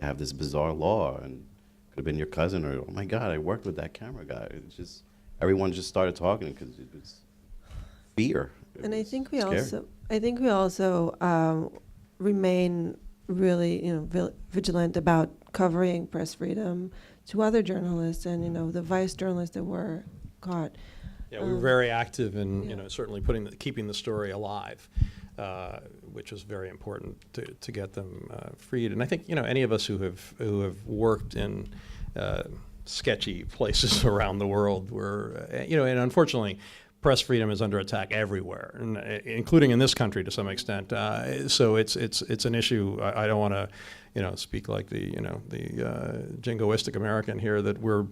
have this bizarre law, and could have been your cousin, or, oh my God, I worked with that camera guy. It's just, everyone just started talking because it was fear. And I think we also remain really, vigilant about covering press freedom to other journalists and, the vice journalists that were caught. Yeah, we were very active in, certainly keeping the story alive, which was very important to get them freed. And I think, any of us who have worked in sketchy places around the world were, and unfortunately, press freedom is under attack everywhere, and, including in this country to some extent. So it's an issue. I don't want to, speak like the jingoistic American here that we're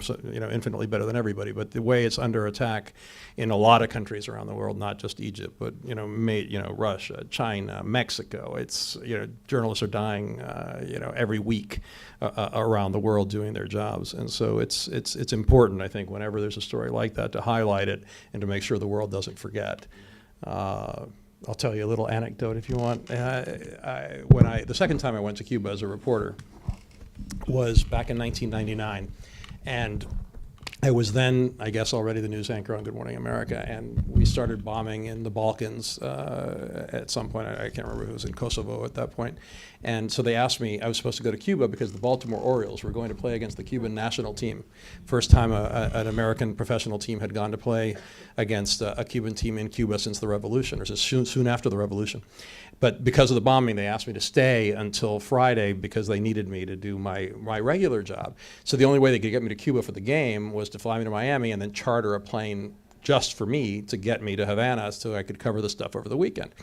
infinitely better than everybody. But the way it's under attack in a lot of countries around the world, not just Egypt, but Russia, China, Mexico. It's journalists are dying every week around the world doing their jobs, and so it's important, I think, whenever there's a story like that, to highlight it and to make sure the world doesn't forget. I'll tell you a little anecdote if you want. The second time I went to Cuba as a reporter was back in 1999, and I was then, I guess, already the news anchor on Good Morning America, and we started bombing in the Balkans at some point. I can't remember who was in Kosovo at that point. And so they asked me, I was supposed to go to Cuba because the Baltimore Orioles were going to play against the Cuban national team. First time an American professional team had gone to play against a Cuban team in Cuba since the revolution, or soon after the revolution. But because of the bombing, they asked me to stay until Friday because they needed me to do my regular job. So the only way they could get me to Cuba for the game was to fly me to Miami and then charter a plane just for me to get me to Havana so I could cover the stuff over the weekend.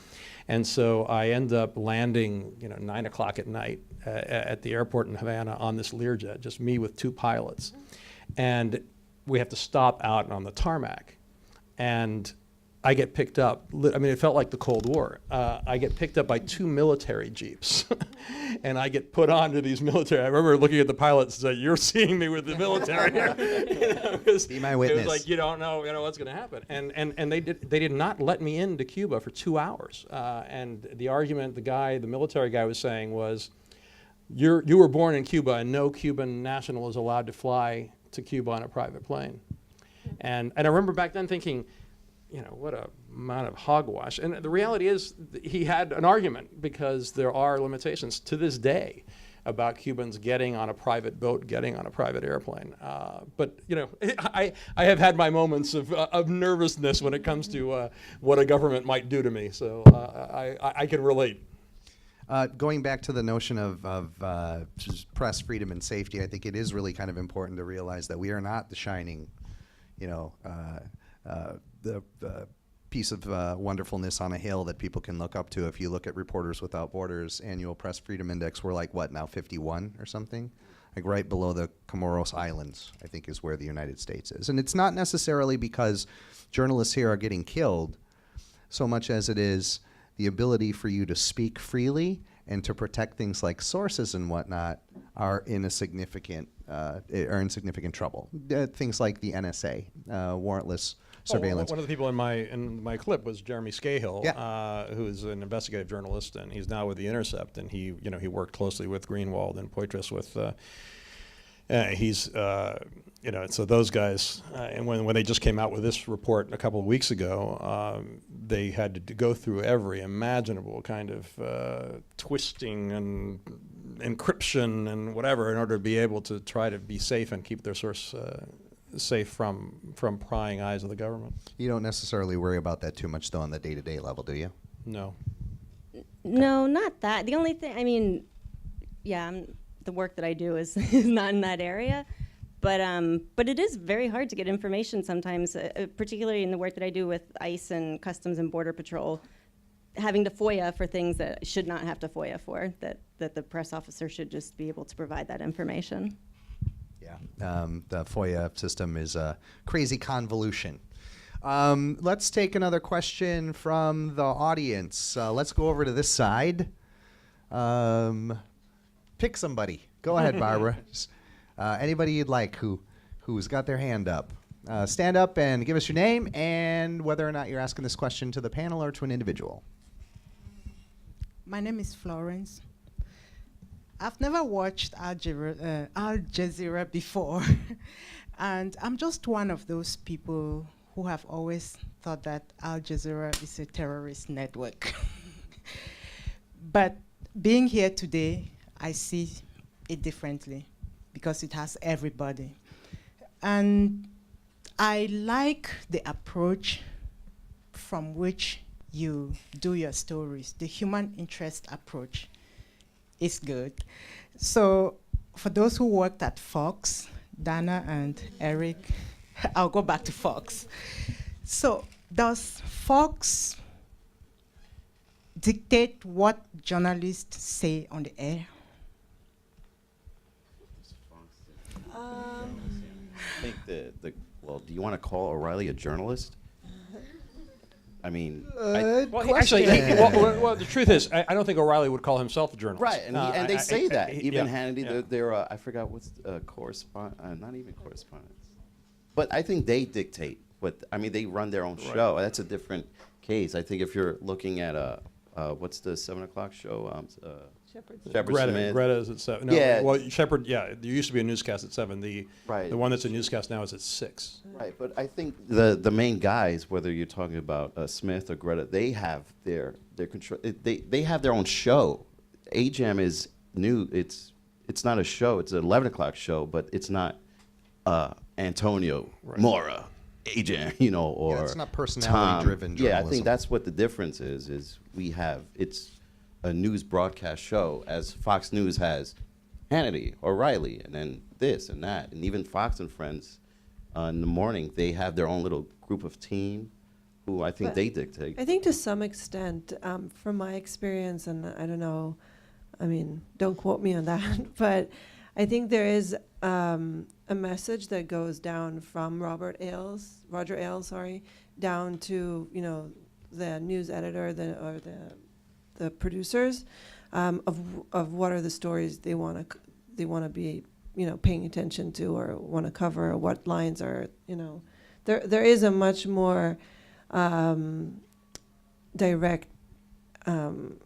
And so I end up landing, 9 o'clock at night at the airport in Havana on this Learjet, just me with two pilots. And we have to stop out on the tarmac. And I get picked up. It felt like the Cold War. I get picked up by two military jeeps, and I get put onto these military. I remember looking at the pilots and saying, "You're seeing me with the military." Be my witness. It was like you don't know, what's going to happen. And they did not let me into Cuba for 2 hours. And the argument the military guy was saying was, you were born in Cuba, and no Cuban national is allowed to fly to Cuba on a private plane. And I remember back then thinking, what a amount of hogwash. And the reality is he had an argument because there are limitations to this day about Cubans getting on a private boat, getting on a private airplane. But I have had my moments of nervousness when it comes to what a government might do to me. So I can relate. Going back to the notion of press freedom and safety, I think it is really kind of important to realize that we are not the shining, the piece of wonderfulness on a hill that people can look up to. If you look at Reporters Without Borders annual press freedom index, we're like, what, now 51 or something? Like right below the Comoros Islands, I think, is where the United States is. And it's not necessarily because journalists here are getting killed so much as it is the ability for you to speak freely and to protect things like sources and whatnot are in significant trouble. Things like the NSA, warrantless surveillance. One of the people in my clip was Jeremy Scahill, who's an investigative journalist, and he's now with The Intercept, and he worked closely with Greenwald and Poitras with. So those guys, and when they just came out with this report a couple of weeks ago, they had to go through every imaginable kind of twisting and encryption and whatever in order to be able to try to be safe and keep their source safe from prying eyes of the government. You don't necessarily worry about that too much, though, on the day-to-day level, do you? No. No, not that. The only thing, the work that I do is not in that area, but it is very hard to get information sometimes, particularly in the work that I do with ICE and Customs and Border Patrol, having to FOIA for things that should not have to FOIA for, that the press officer should just be able to provide that information. Yeah, the FOIA system is a crazy convolution. Let's take another question from the audience. Let's go over to this side. Pick somebody. Go ahead, Barbara. Anybody you'd like who's got their hand up. stand up and give us your name and whether or not you're asking this question to the panel or to an individual. My name is Florence. I've never watched Al Jazeera before. And I'm just one of those people who have always thought that Al Jazeera is a terrorist network. But being here today, I see it differently because it has everybody. And I like the approach from which you do your stories. The human interest approach is good. So for those who worked at Fox, Dana and Eric, I'll go back to Fox. So does Fox dictate what journalists say on the air? I think well, do you want to call O'Reilly a journalist? I mean, actually, well, the truth is, I don't think O'Reilly would call himself a journalist. Right, and they say that. Even yeah, Hannity, yeah. they're I forgot what's correspondent, not even correspondence. But I think they dictate. I mean, they run their own show. That's a different case. I think if you're looking at what's the 7 o'clock show? Shepard Smith. Greta's at 7. No, yeah. Well, Shepard, yeah, there used to be a newscast at 7. The one that's a newscast now is at 6. Right, but I think the main guys, whether you're talking about Smith or Greta, they have their control. They have their own show. AJAM is new. It's not a show. It's an 11 o'clock show, but it's not Antonio Mora. AJAM, or it's not personality-driven journalism. Yeah, I think that's what the difference is it's a news broadcast show, as Fox News has Hannity, O'Reilly, and then this and that, and even Fox and Friends in the morning, they have their own little group of team who I think they dictate. I think to some extent, from my experience, and I don't know, I mean, don't quote me on that, but I think there is a message that goes down from Roger Ailes, down to the news editor or the producers of what are the stories they want to be paying attention to or want to cover, or what lines are there is a much more direct kind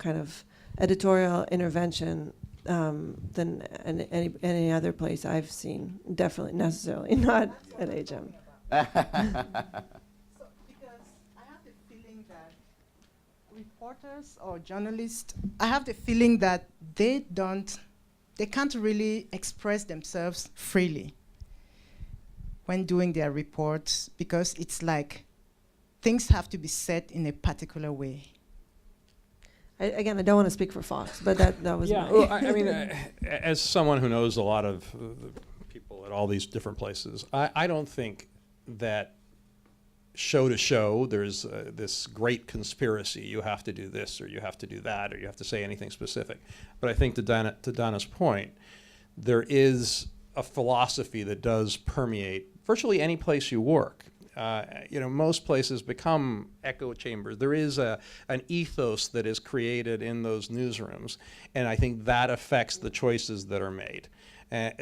of editorial intervention than any other place I've seen. Definitely, necessarily not at AJAM. Reporters or journalists, I have the feeling that they can't really express themselves freely when doing their reports, because it's like things have to be said in a particular way. I don't want to speak for Fox, but that was yeah. my Well, I mean, as someone who knows a lot of people at all these different places, I don't think that show to show there's this great conspiracy. You have to do this, or you have to do that, or you have to say anything specific. But I think to Donna's point, there is a philosophy that does permeate virtually any place you work. Most places become echo chambers. There is an ethos that is created in those newsrooms, and I think that affects the choices that are made.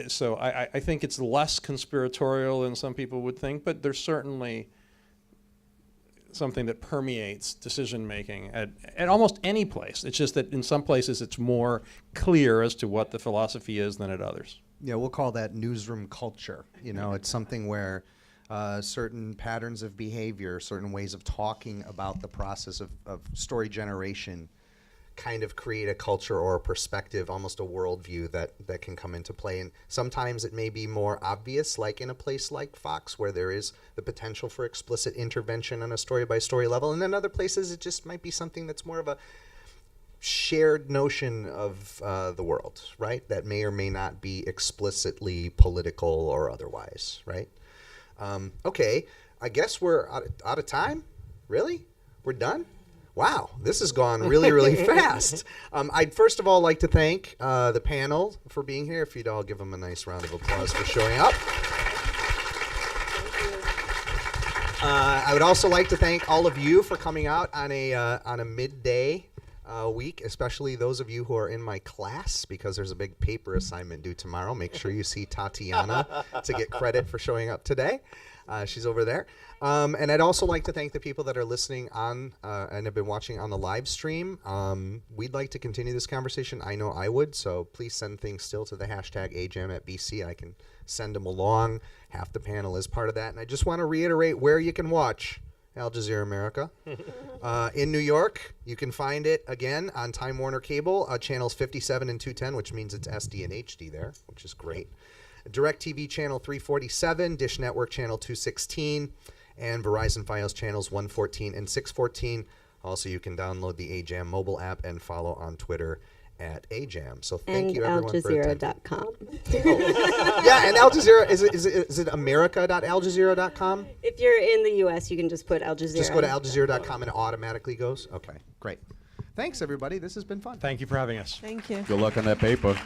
So I think it's less conspiratorial than some people would think, but there's certainly something that permeates decision making at almost any place. It's just that in some places it's more clear as to what the philosophy is than at others. Yeah, we'll call that newsroom culture. It's something where certain patterns of behavior, certain ways of talking about the process of story generation kind of create a culture or a perspective, almost a worldview that can come into play. And sometimes it may be more obvious, like in a place like Fox, where there is the potential for explicit intervention on a story-by-story level. And in other places, it just might be something that's more of a shared notion of the world, right? That may or may not be explicitly political or otherwise, right? Okay, I guess we're out of time. Really? We're done? Wow, this has gone really, really fast. I'd first of all like to thank the panel for being here. If you'd all give them a nice round of applause for showing up. I would also like to thank all of you for coming out on a midday week, especially those of you who are in my class, because there's a big paper assignment due tomorrow. Make sure you see Tatiana to get credit for showing up today. She's over there. And I'd also like to thank the people that are listening on and have been watching on the live stream. We'd like to continue this conversation. I know I would, so please send things still to the hashtag AJAM at BC. I can send them along. Half the panel is part of that. And I just want to reiterate where you can watch Al Jazeera America. In New York, you can find it again on Time Warner Cable, channels 57 and 210, which means it's SD and HD there, which is great. DirecTV channel 347, Dish Network channel 216, and Verizon Fios channels 114 and 614. Also, you can download the AJAM mobile app and follow on Twitter at AJAM. So thank you everyone for attending. AlJazeera.com. Yeah, and Al Jazeera, is it america.aljazeera.com? If you're in the U.S., you can just put Al Jazeera. Just go to aljazeera.com and it automatically goes? Okay, great. Thanks, everybody. This has been fun. Thank you for having us. Thank you. Good luck on that paper.